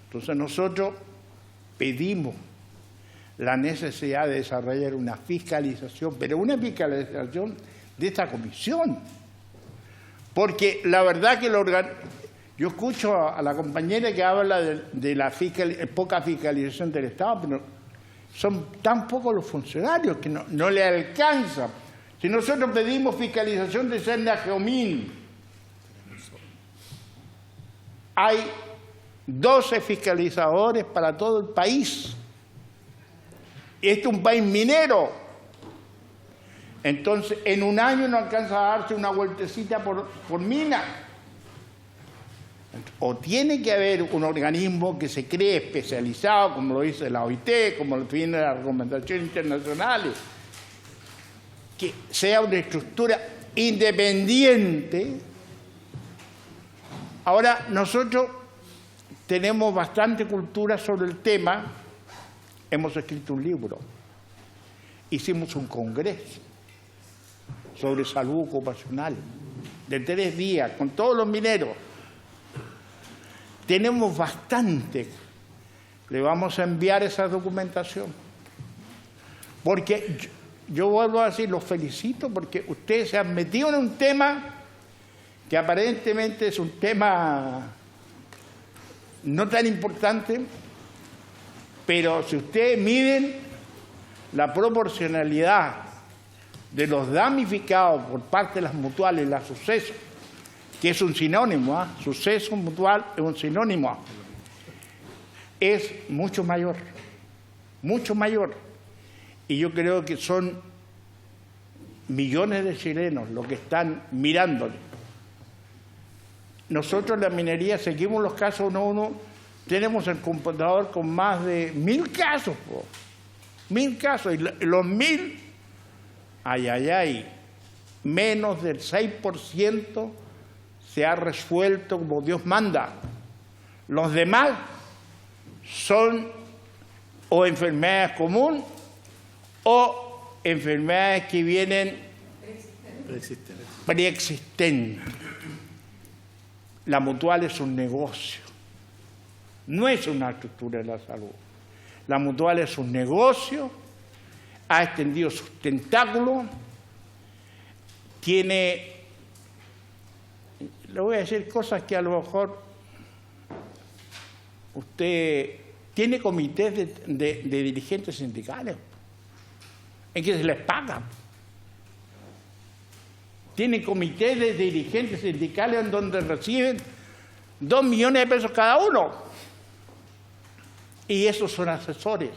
Entonces nosotros pedimos la necesidad de desarrollar una fiscalización, pero una fiscalización de esta comisión. Porque la verdad que yo escucho a la compañera que habla de la poca fiscalización del Estado, pero son tan pocos los funcionarios que no le alcanza. Si nosotros pedimos fiscalización de Senda Geomín, hay 12 fiscalizadores para todo el país. Este es un país minero. Entonces, en un año no alcanza a darse una vueltecita por mina. O tiene que haber un organismo que se cree especializado, como lo dice la OIT, como lo tienen las recomendaciones internacionales, que sea una estructura independiente. Ahora, nosotros tenemos bastante cultura sobre el tema, hemos escrito un libro, hicimos un congreso sobre salud ocupacional de 3 días con todos los mineros. Tenemos bastante. Le vamos a enviar esa documentación. Porque yo vuelvo a decir, los felicito porque ustedes se han metido en un tema que aparentemente es un tema no tan importante, pero si ustedes miden la proporcionalidad de los damnificados por parte de las mutuales, los sucesos, que es un sinónimo, suceso mutual es un sinónimo, es mucho mayor, mucho mayor. Y yo creo que son millones de chilenos los que están mirándole. Nosotros en la minería seguimos los casos uno a uno, tenemos el computador con más de 1000 casos, 1000 casos, y los 1000, menos del 6% se ha resuelto como Dios manda. Los demás son o enfermedades comunes o enfermedades que vienen preexistentes. La mutual es un negocio, no es una estructura de la salud. La mutual es un negocio, ha extendido sus tentáculos, le voy a decir cosas que a lo mejor usted tiene comités de dirigentes sindicales en que se les paga. Tiene comités de dirigentes sindicales en donde reciben 2 millones de pesos cada uno. Y esos son asesores.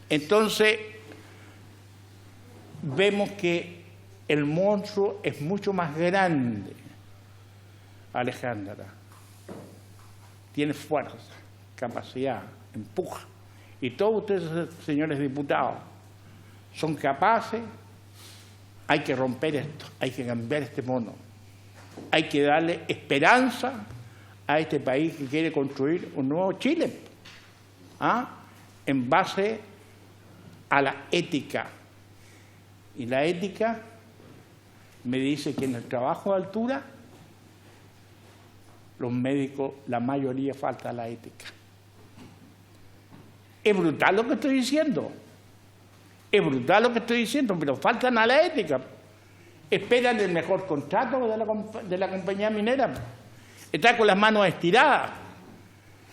Entonces, vemos que el monstruo es mucho más grande, Alejandra. Tiene fuerza, capacidad, empuja. Y todos ustedes, señores diputados, son capaces. Hay que romper esto, hay que cambiar este mono. Hay que darle esperanza a este país que quiere construir un nuevo Chile, en base a la ética. Y la ética me dice que en el trabajo de altura, los médicos, la mayoría falta la ética. Es brutal lo que estoy diciendo. Es brutal lo que estoy diciendo, pero faltan a la ética. Esperan el mejor contrato de la compañía minera. Está con las manos estiradas.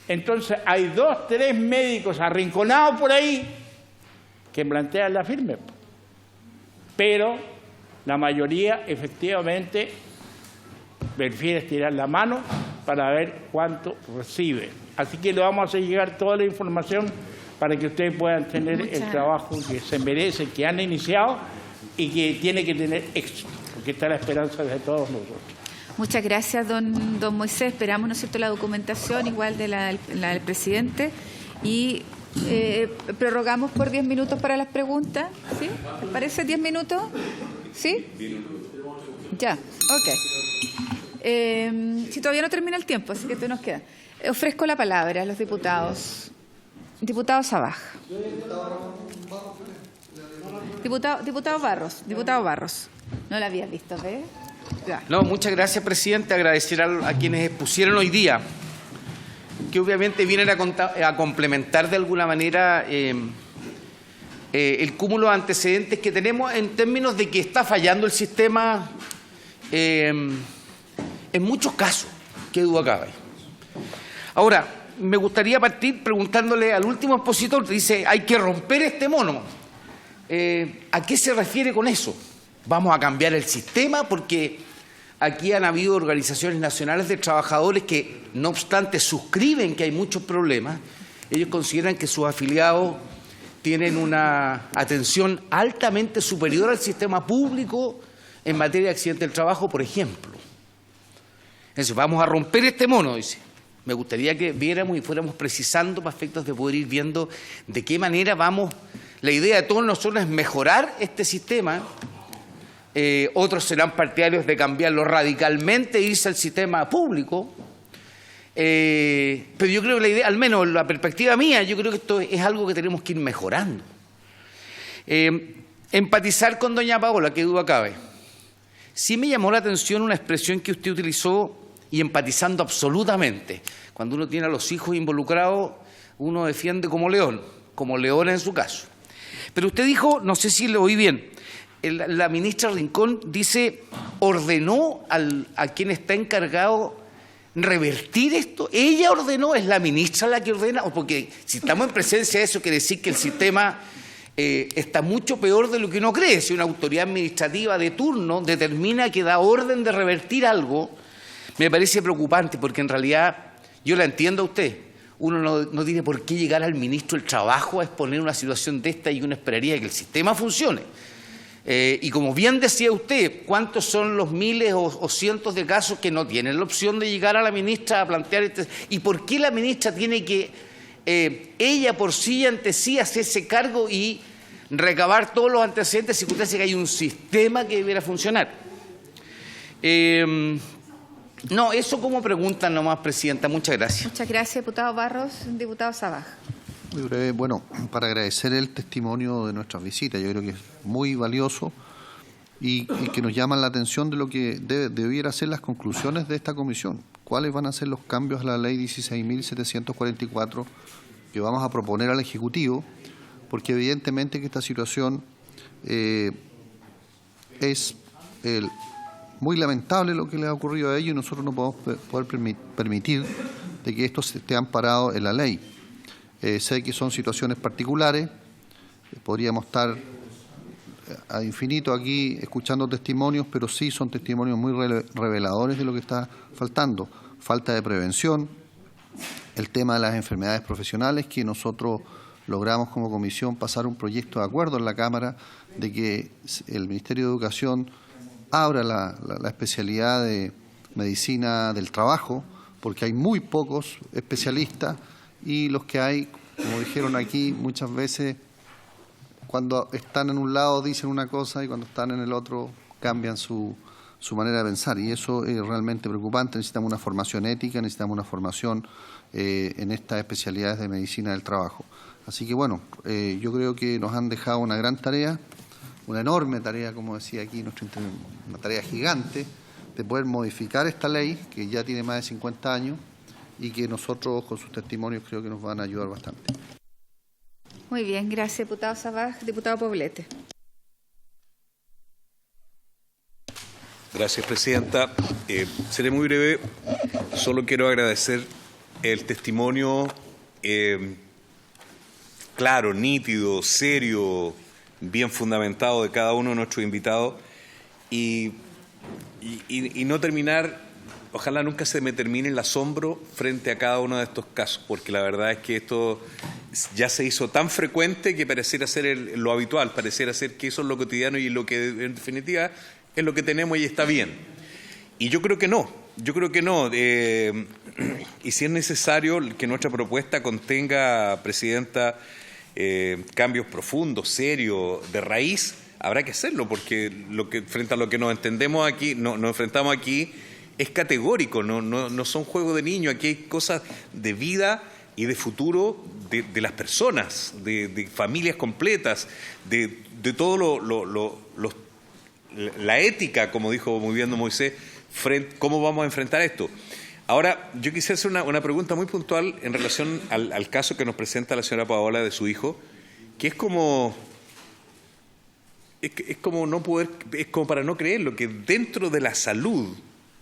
Entonces hay 2, 3 médicos arrinconados por ahí que plantean la firme. Pero la mayoría efectivamente prefiere estirar la mano para ver cuánto recibe. Así que le vamos a hacer llegar toda la información para que ustedes puedan tener el trabajo que se merecen, que han iniciado y que tiene que tener éxito, porque está la esperanza de todos nosotros. Muchas gracias, don Moisés. Esperamos, ¿no es cierto?, la documentación igual de la del presidente y prorrogamos por 10 minutos para las preguntas. ¿Sí? ¿Les parece 10 minutos? ¿Sí? Ya, ok. Si todavía no termina el tiempo, así que todavía nos queda. Ofrezco la palabra a los diputados. Diputado Sabaj. Diputado Barros. No la habías visto, ¿ves? Ya. No, muchas gracias, presidente. Agradecer a quienes expusieron hoy día, que obviamente vienen a complementar de alguna manera el cúmulo de antecedentes que tenemos en términos de que está fallando el sistema en muchos casos, que duda cabe. Ahora, me gustaría partir preguntándole al último expositor, dice, hay que romper este mono. ¿A qué se refiere con eso? ¿Vamos a cambiar el sistema? Porque aquí han habido organizaciones nacionales de trabajadores que, no obstante, suscriben que hay muchos problemas. Ellos consideran que sus afiliados tienen una atención altamente superior al sistema público en materia de accidentes del trabajo, por ejemplo. Entonces, vamos a romper este mono, dice. Me gustaría que viéramos y fuéramos precisando para efectos de poder ir viendo de qué manera vamos. La idea de todos nosotros es mejorar este sistema. Otros serán partidarios de cambiarlo radicalmente e irse al sistema público. Pero yo creo que la idea, al menos la perspectiva mía, yo creo que esto es algo que tenemos que ir mejorando. Empatizar con doña Paola, que duda cabe. Sí me llamó la atención una expresión que usted utilizó, y empatizando absolutamente. Cuando uno tiene a los hijos involucrados, uno defiende como leona en su caso. Pero usted dijo, no sé si lo oí bien, la ministra Rincón dice, ordenó a quien está encargado revertir esto. ¿Ella ordenó? ¿Es la ministra la que ordena? O porque si estamos en presencia de eso, quiere decir que el sistema está mucho peor de lo que uno cree. Si una autoridad administrativa de turno determina que da orden de revertir algo, me parece preocupante, porque en realidad, yo la entiendo a usted, uno no tiene por qué llegar al ministro del Trabajo a exponer una situación de esta, y uno esperaría que el sistema funcione. Y como bien decía usted, ¿cuántos son los miles o cientos de casos que no tienen la opción de llegar a la ministra a plantear ¿Y por qué la ministra tiene que ella por sí ante sí hacerse cargo y recabar todos los antecedentes si usted dice que hay un sistema que debiera funcionar? No, eso como pregunta nomás, Presidenta. Muchas gracias. Muchas gracias, diputado Barros. Diputado Sabaj. Muy breve. Bueno, para agradecer el testimonio de nuestras visitas, yo creo que es muy valioso y que nos llama la atención de lo que debiera ser las conclusiones de esta comisión. ¿Cuáles van a ser los cambios a la ley 16.744 que vamos a proponer al Ejecutivo? Porque evidentemente que esta situación es muy lamentable lo que le ha ocurrido a ellos, y nosotros no podemos permitir de que esto esté amparado en la ley. Sé que son situaciones particulares, podríamos estar a infinito aquí escuchando testimonios, pero sí son testimonios muy reveladores de lo que está faltando. Falta de prevención, el tema de las enfermedades profesionales, que nosotros logramos como comisión pasar un proyecto de acuerdo en la Cámara de que el Ministerio de Educación abra la especialidad de medicina del trabajo, porque hay muy pocos especialistas, y los que hay, como dijeron aquí, muchas veces cuando están en un lado dicen una cosa y cuando están en el otro cambian su manera de pensar, y eso es realmente preocupante. Necesitamos una formación ética, necesitamos una formación en estas especialidades de medicina del trabajo. Así que bueno, yo creo que nos han dejado una gran tarea, una enorme tarea, como decía aquí, una tarea gigante de poder modificar esta ley que ya tiene más de 50 años y que nosotros con sus testimonios creo que nos van a ayudar bastante. Muy bien, gracias, diputado Sabaj. Diputado Poblete. Gracias, Presidenta. Seré muy breve. Solo quiero agradecer el testimonio claro, nítido, serio, bien fundamentado de cada uno de nuestros invitados y no terminar, ojalá nunca se me termine el asombro frente a cada uno de estos casos, porque la verdad es que esto ya se hizo tan frecuente que pareciera ser lo habitual, pareciera ser que eso es lo cotidiano y lo que en definitiva es lo que tenemos y está bien. Y yo creo que no. Y si es necesario que nuestra propuesta contenga, Presidenta, cambios profundos, serios, de raíz, habrá que hacerlo, porque frente a lo que nos entendemos aquí, nos enfrentamos aquí, es categórico, no son juegos de niños, aquí hay cosas de vida y de futuro de las personas, de familias completas, de todo la ética, como dijo muy bien don Moisés, cómo vamos a enfrentar esto. Ahora, yo quisiera hacer una pregunta muy puntual en relación al caso que nos presenta la señora Paola de su hijo, que es como no poder, es como para no creerlo, que dentro de la salud,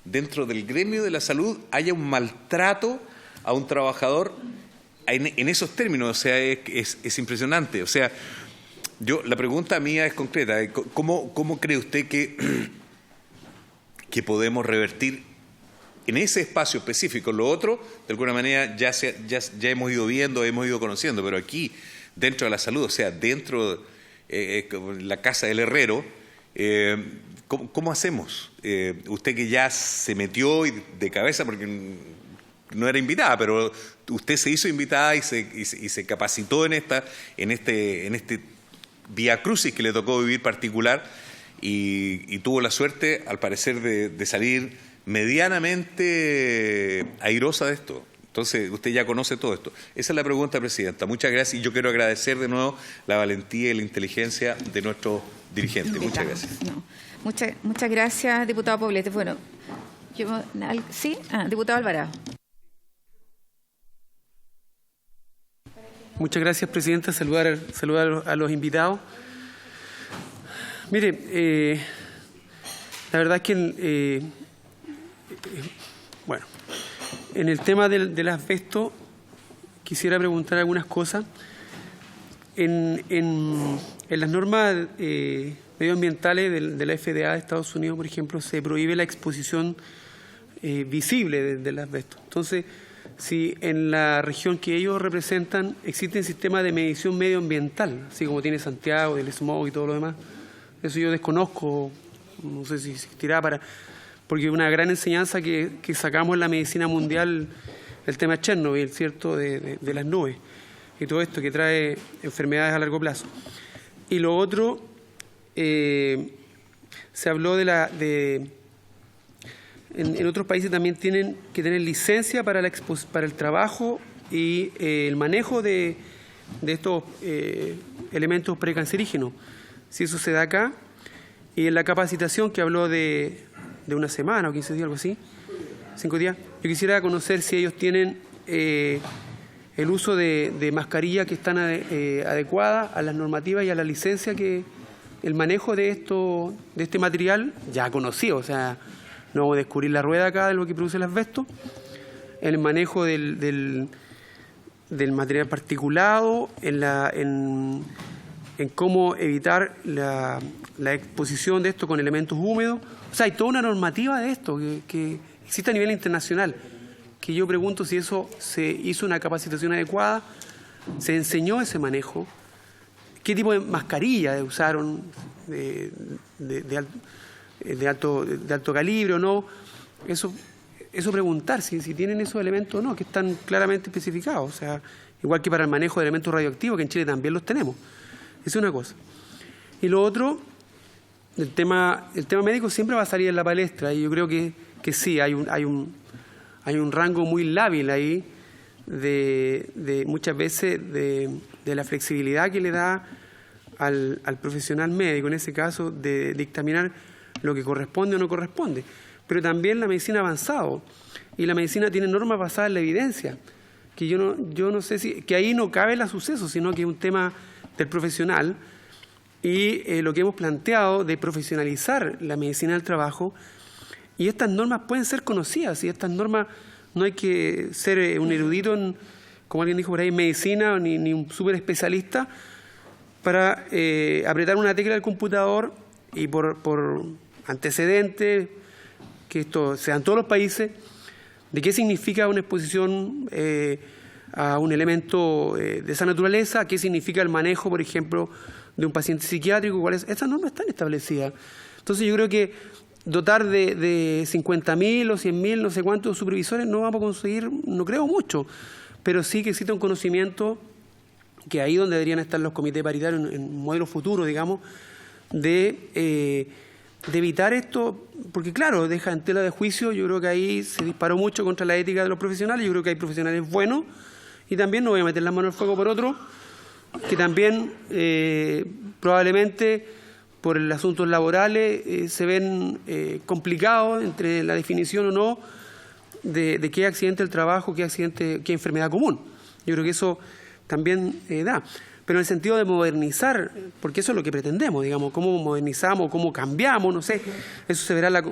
dentro del gremio de la salud, haya un maltrato a un trabajador en esos términos. O sea, es impresionante. O sea, la pregunta mía es concreta. ¿Cómo cree usted que podemos revertir en ese espacio específico? Lo otro, de alguna manera, ya hemos ido viendo, hemos ido conociendo, pero aquí, dentro de la salud, o sea, dentro de la casa del herrero, ¿cómo hacemos? Usted que ya se metió de cabeza, porque no era invitada, pero usted se hizo invitada y se capacitó en este vía crucis que le tocó vivir particular, y tuvo la suerte, al parecer, de salir medianamente airosa de esto. Entonces, usted ya conoce todo esto. Esa es la pregunta, Presidenta. Muchas gracias, y yo quiero agradecer de nuevo la valentía y la inteligencia de nuestros dirigentes. Muchas gracias. Muchas gracias, diputado Poblete. Bueno, ¿sí? Diputado Alvarado. Muchas gracias, Presidenta. Saludar a los invitados. Mire, la verdad es que, bueno, en el tema del asbesto quisiera preguntar algunas cosas. en las normas medioambientales de la FDA de Estados Unidos, por ejemplo, se prohíbe la exposición visible del asbesto. Entonces, si en la región que ellos representan existe un sistema de medición medioambiental, así como tiene Santiago, del smog y todo lo demás, eso yo desconozco, no sé si existirá porque una gran enseñanza que sacamos en la medicina mundial, el tema de Chernobyl, ¿cierto?, de las nubes y todo esto que trae enfermedades a largo plazo. Y lo otro, se habló en otros países también tienen que tener licencia para el trabajo y el manejo de estos elementos precancerígenos. Si eso se da acá, y en la capacitación que habló de una semana o 15 días, algo así, 5 días, yo quisiera conocer si ellos tienen el uso de mascarillas que están adecuadas a las normativas y a la licencia que el manejo de este material ya conocido, o sea, no vamos a descubrir la rueda acá de lo que produce el asbesto, el manejo del material particulado, en cómo evitar la exposición de esto con elementos húmedos. O sea, hay toda una normativa de esto que existe a nivel internacional, que yo pregunto si eso se hizo una capacitación adecuada, se enseñó ese manejo, qué tipo de mascarilla usaron de alto calibre o no. Eso preguntar si tienen esos elementos o no, que están claramente especificados. O sea, igual que para el manejo de elementos radioactivos, que en Chile también los tenemos. Esa es una cosa. Y lo otro, el tema médico siempre va a salir en la palestra, y yo creo que sí, hay un rango muy lábil ahí de muchas veces de la flexibilidad que le da al profesional médico, en ese caso, de dictaminar lo que corresponde o no corresponde. Pero también la medicina ha avanzado, y la medicina tiene normas basadas en la evidencia, que yo no sé si, que ahí no cabe el suceso, sino que es un tema del profesional, y lo que hemos planteado de profesionalizar la medicina del trabajo, y estas normas pueden ser conocidas, y estas normas no hay que ser un erudito, como alguien dijo por ahí, en medicina, ni un súper especialista, para apretar una tecla del computador y por antecedentes, que esto sea en todos los países, de qué significa una exposición a un elemento de esa naturaleza, qué significa el manejo, por ejemplo, de un paciente psiquiátrico, cuáles. Estas normas están establecidas. Entonces yo creo que dotar de 50.000 o 100.000, no sé cuántos supervisores, no vamos a conseguir, no creo mucho, pero sí que existe un conocimiento que ahí donde deberían estar los comités paritarios en un modelo futuro, digamos, de evitar esto, porque claro, deja en tela de juicio. Yo creo que ahí se disparó mucho contra la ética de los profesionales. Yo creo que hay profesionales buenos, y también no voy a meter las manos al fuego por otros, que también probablemente por los asuntos laborales se ven complicados entre la definición o no de qué accidente del trabajo, qué enfermedad común. Yo creo que eso también da. Pero en el sentido de modernizar, porque eso es lo que pretendemos, digamos, cómo modernizamos, cómo cambiamos, no sé, eso se verá las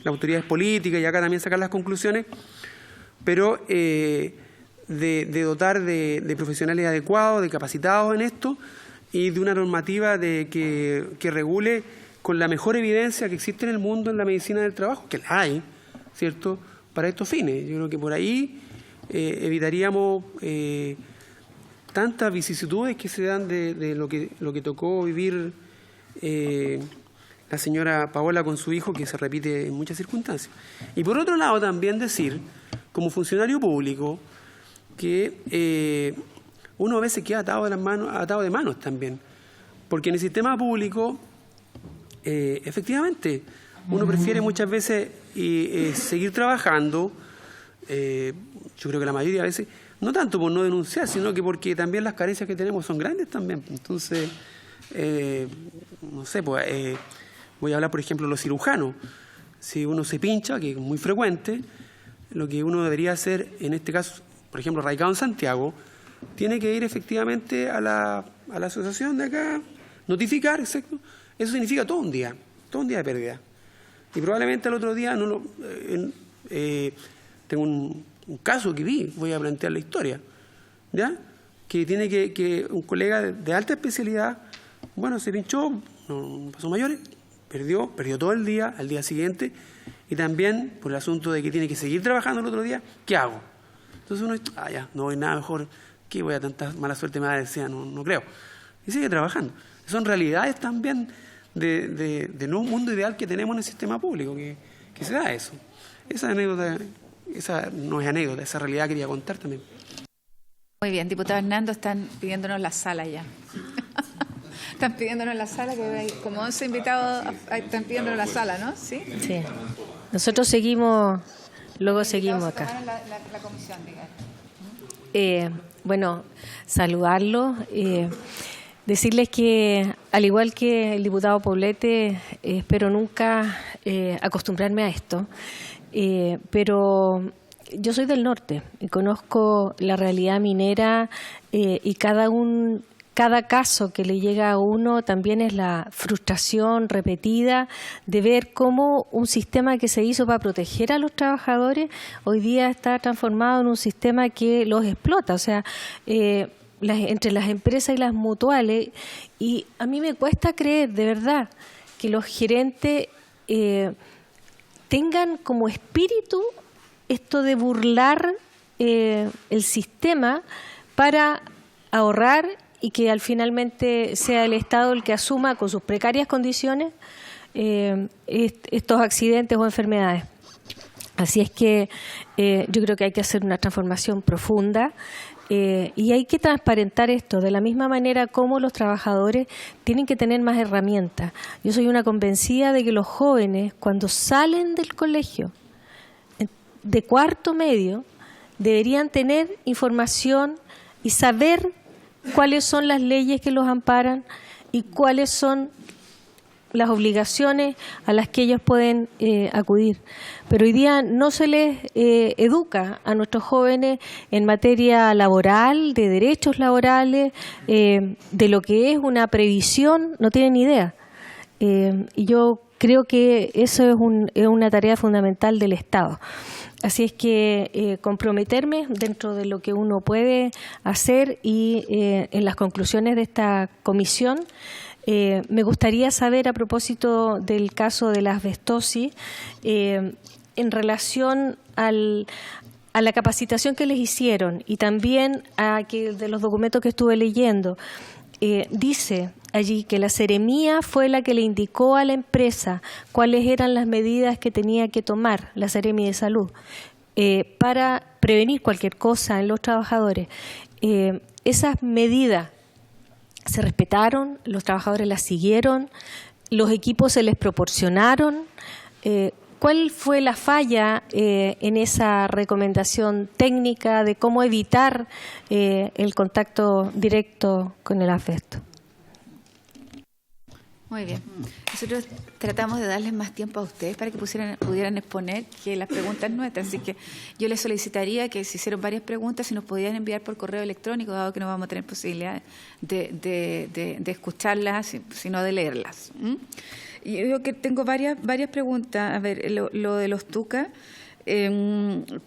autoridades políticas, y acá también sacar las conclusiones, pero de dotar de profesionales adecuados, de capacitados en esto, y de una normativa que regule con la mejor evidencia que existe en el mundo en la medicina del trabajo, que la hay, ¿cierto?, para estos fines. Yo creo que por ahí evitaríamos tantas vicisitudes que se dan de lo que tocó vivir la señora Paola con su hijo, que se repite en muchas circunstancias. Y por otro lado también decir, como funcionario público, que uno a veces queda atado de manos también, porque en el sistema público efectivamente uno prefiere muchas veces seguir trabajando, yo creo que la mayoría de veces, no tanto por no denunciar, sino que porque también las carencias que tenemos son grandes también. Entonces, no sé, pues voy a hablar, por ejemplo, de los cirujanos. Si uno se pincha, que es muy frecuente, lo que uno debería hacer, en este caso, por ejemplo, radicado en Santiago, tiene que ir efectivamente a la asociación de acá, notificar, exacto. Eso significa todo un día de pérdida. Y probablemente al otro día tengo un caso que vi, voy a plantear la historia, ¿ya? que tiene que un colega de alta especialidad, bueno, se pinchó, no pasó mayores, perdió todo el día, al día siguiente, y también por el asunto de que tiene que seguir trabajando el otro día, ¿qué hago? Entonces uno dice, ya, no voy nada mejor, ¿qué voy a tanta mala suerte me va a decir? No creo. Y sigue trabajando. Son realidades también de un mundo ideal que tenemos en el sistema público, que se da eso. Esa anécdota, esa no es anécdota, esa realidad quería contar también. Muy bien, diputado Hernando, están pidiéndonos la sala ya. Están pidiéndonos la sala, que hay como 11 invitados, están pidiéndonos la sala, ¿no? Sí. Sí. Nosotros seguimos, luego seguimos acá. La comisión, digamos. Bueno, saludarlos, decirles que, al igual que el diputado Poblete, espero nunca acostumbrarme a esto, pero yo soy del norte y conozco la realidad minera y cada caso que le llega a uno también es la frustración repetida de ver cómo un sistema que se hizo para proteger a los trabajadores hoy día está transformado en un sistema que los explota, o sea, entre las empresas y las mutuales. Y a mí me cuesta creer, de verdad, que los gerentes tengan como espíritu esto de burlar el sistema para ahorrar y que finalmente sea el Estado el que asuma con sus precarias condiciones estos accidentes o enfermedades. Así es que yo creo que hay que hacer una transformación profunda y hay que transparentar esto de la misma manera como los trabajadores tienen que tener más herramientas. Yo soy una convencida de que los jóvenes, cuando salen del colegio de cuarto medio, deberían tener información y saber cuáles son las leyes que los amparan y cuáles son las obligaciones a las que ellos pueden acudir. Pero hoy día no se les educa a nuestros jóvenes en materia laboral, de derechos laborales, de lo que es una previsión, no tienen idea. Y yo creo que eso es una tarea fundamental del Estado. Así es que comprometerme dentro de lo que uno puede hacer y en las conclusiones de esta comisión. Me gustaría saber, a propósito del caso de la asbestosis, en relación a la capacitación que les hicieron y también a que de los documentos que estuve leyendo, dice allí que la Seremía fue la que le indicó a la empresa cuáles eran las medidas que tenía que tomar la Seremi de Salud para prevenir cualquier cosa en los trabajadores. Esas medidas se respetaron, los trabajadores las siguieron, los equipos se les proporcionaron. ¿Cuál fue la falla en esa recomendación técnica de cómo evitar el contacto directo con el asbesto? Muy bien. Nosotros tratamos de darles más tiempo a ustedes para que pudieran exponer que las preguntas nuestras. Así que yo les solicitaría que se hicieron varias preguntas, si nos podían enviar por correo electrónico, dado que no vamos a tener posibilidad de escucharlas, sino de leerlas. Yo que tengo varias preguntas. A ver, lo de los TUCA.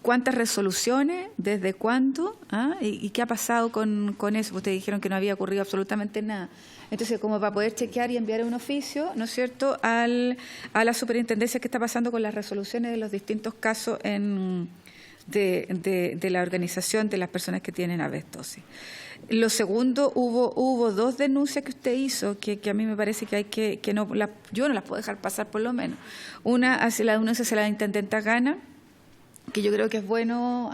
¿Cuántas resoluciones? ¿Desde cuándo? ¿Y qué ha pasado con eso? Ustedes dijeron que no había ocurrido absolutamente nada. Entonces, como para poder chequear y enviar un oficio, ¿no es cierto?, a la superintendencia, qué está pasando con las resoluciones de los distintos casos de la organización de las personas que tienen asbestosis. Lo segundo, hubo 2 denuncias que usted hizo que a mí me parece que hay que yo no las puedo dejar pasar, por lo menos. Una hacia la denuncia hacia la intendenta Gana, que yo creo que es bueno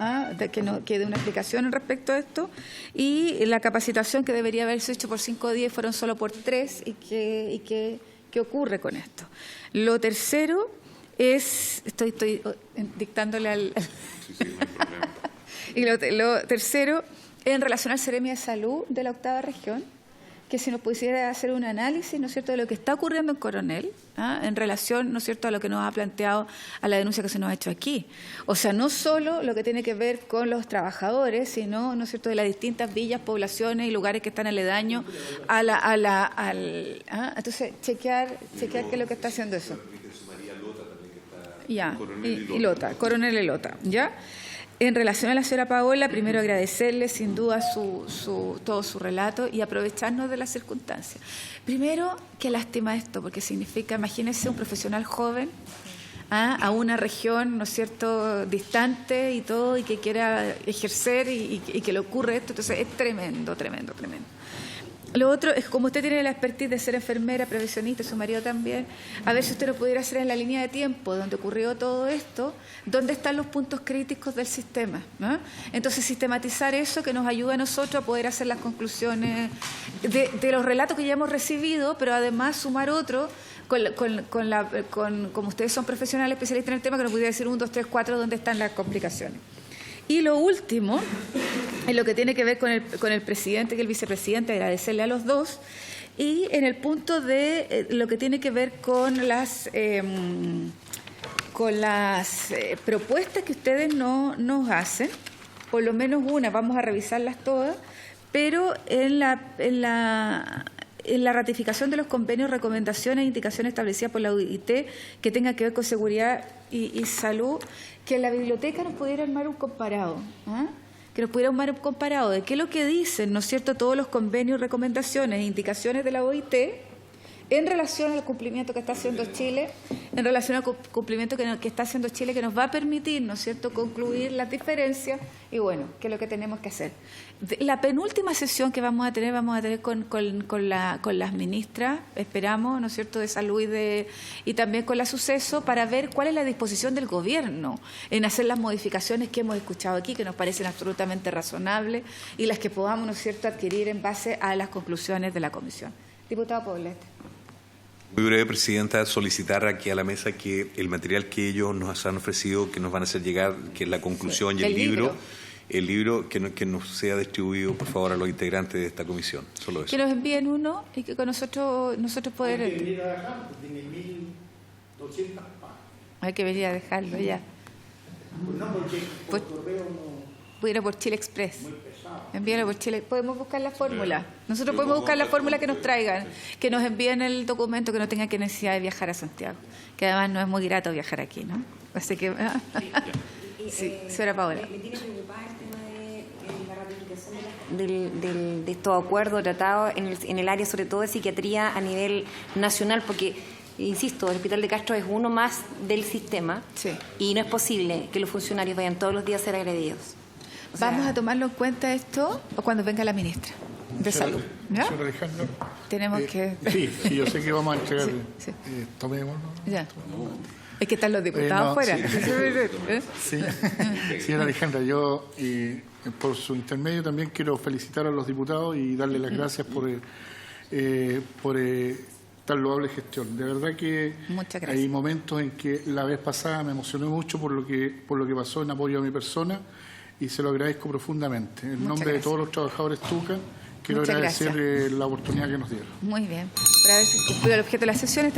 que dé una explicación respecto a esto, y la capacitación que debería haberse hecho por 5 días fueron solo por 3, y qué ocurre con esto. Lo tercero es, estoy dictándole al... Sí, no hay problema. Y lo tercero, en relación al Seremi de Salud de la 8ª región, que si nos pudiera hacer un análisis, ¿no es cierto?, de lo que está ocurriendo en Coronel, en relación, ¿no es cierto?, a lo que nos ha planteado, a la denuncia que se nos ha hecho aquí. O sea, no solo lo que tiene que ver con los trabajadores, sino, ¿no es cierto?, de las distintas villas, poblaciones y lugares que están aledaños entonces, chequear qué es lo que está haciendo eso. Ya, Coronel y Lota, ¿ya? En relación a la señora Paola, primero agradecerle sin duda todo su relato y aprovecharnos de las circunstancias. Primero, qué lástima esto, porque significa, imagínese un profesional joven a una región, ¿no es cierto?, distante y todo, y que quiera ejercer y que le ocurre esto. Entonces es tremendo, tremendo, tremendo. Lo otro es, como usted tiene la expertise de ser enfermera, previsionista, su marido también, a ver si usted lo pudiera hacer en la línea de tiempo donde ocurrió todo esto, dónde están los puntos críticos del sistema, ¿no? Entonces, sistematizar eso que nos ayuda a nosotros a poder hacer las conclusiones de los relatos que ya hemos recibido, pero además sumar otro como ustedes son profesionales especialistas en el tema, que nos pudiera decir 1, 2, 3, 4 dónde están las complicaciones. Y lo último, en lo que tiene que ver con el presidente y el vicepresidente, agradecerle a los dos, y en el punto de lo que tiene que ver con las propuestas que ustedes nos hacen, por lo menos una, vamos a revisarlas todas, pero en la ratificación de los convenios, recomendaciones e indicaciones establecidas por la OIT que tenga que ver con seguridad y salud, que en la biblioteca nos pudiera armar un comparado, que nos pudiera armar un comparado de qué es lo que dicen, ¿no es cierto?, todos los convenios, recomendaciones e indicaciones de la OIT en relación al cumplimiento que está haciendo Chile, en relación al cumplimiento que está haciendo Chile, que nos va a permitir, ¿no es cierto?, concluir las diferencias y, bueno, qué es lo que tenemos que hacer. La penúltima sesión que vamos a tener con las ministras, esperamos, ¿no es cierto?, de salud y también con la suceso, para ver cuál es la disposición del gobierno en hacer las modificaciones que hemos escuchado aquí, que nos parecen absolutamente razonables, y las que podamos, ¿no es cierto?, adquirir en base a las conclusiones de la comisión. Diputado Poblete. Muy breve, Presidenta, solicitar aquí a la mesa que el material que ellos nos han ofrecido, que nos van a hacer llegar, que es la conclusión, sí, y el libro que nos sea distribuido, por favor, a los integrantes de esta comisión. Solo eso. Que nos envíen uno y que con nosotros poder... Hay que venir a dejarlo, tiene 1.200 páginas. Hay que venir a dejarlo ya. No, porque por correo no... Pudiera por Chile Express. Envíalo por Chile. Podemos buscar la fórmula. Nosotros podemos buscar la fórmula que nos traigan, que nos envíen el documento, que no tengan que necesidad de viajar a Santiago. Que además no es muy grato viajar aquí, ¿no? Así que... Sí, señora Paola. Me tiene preocupada el tema de la ratificación de estos acuerdos, tratados en el área, sobre todo de psiquiatría a nivel nacional, porque, insisto, el Hospital de Castro es uno más del sistema, sí, y no es posible que los funcionarios vayan todos los días a ser agredidos. Vamos a tomarlo en cuenta esto cuando venga la ministra de Salud. ¿Ya? Señor Alejandro. Tenemos que... Sí, yo sé que vamos a entregar. Sí. Tomémoslo. Ya. Es que están los diputados afuera. Sí. Señora Alejandra, yo por su intermedio también quiero felicitar a los diputados y darle las gracias por tan loable gestión. De verdad que hay momentos en que la vez pasada me emocioné mucho por lo que pasó en apoyo a mi persona, y se lo agradezco profundamente. En nombre de todos los trabajadores Tuca, quiero agradecer la oportunidad que nos dieron. Muy bien. Para ver si cumplió el objeto de la sesión.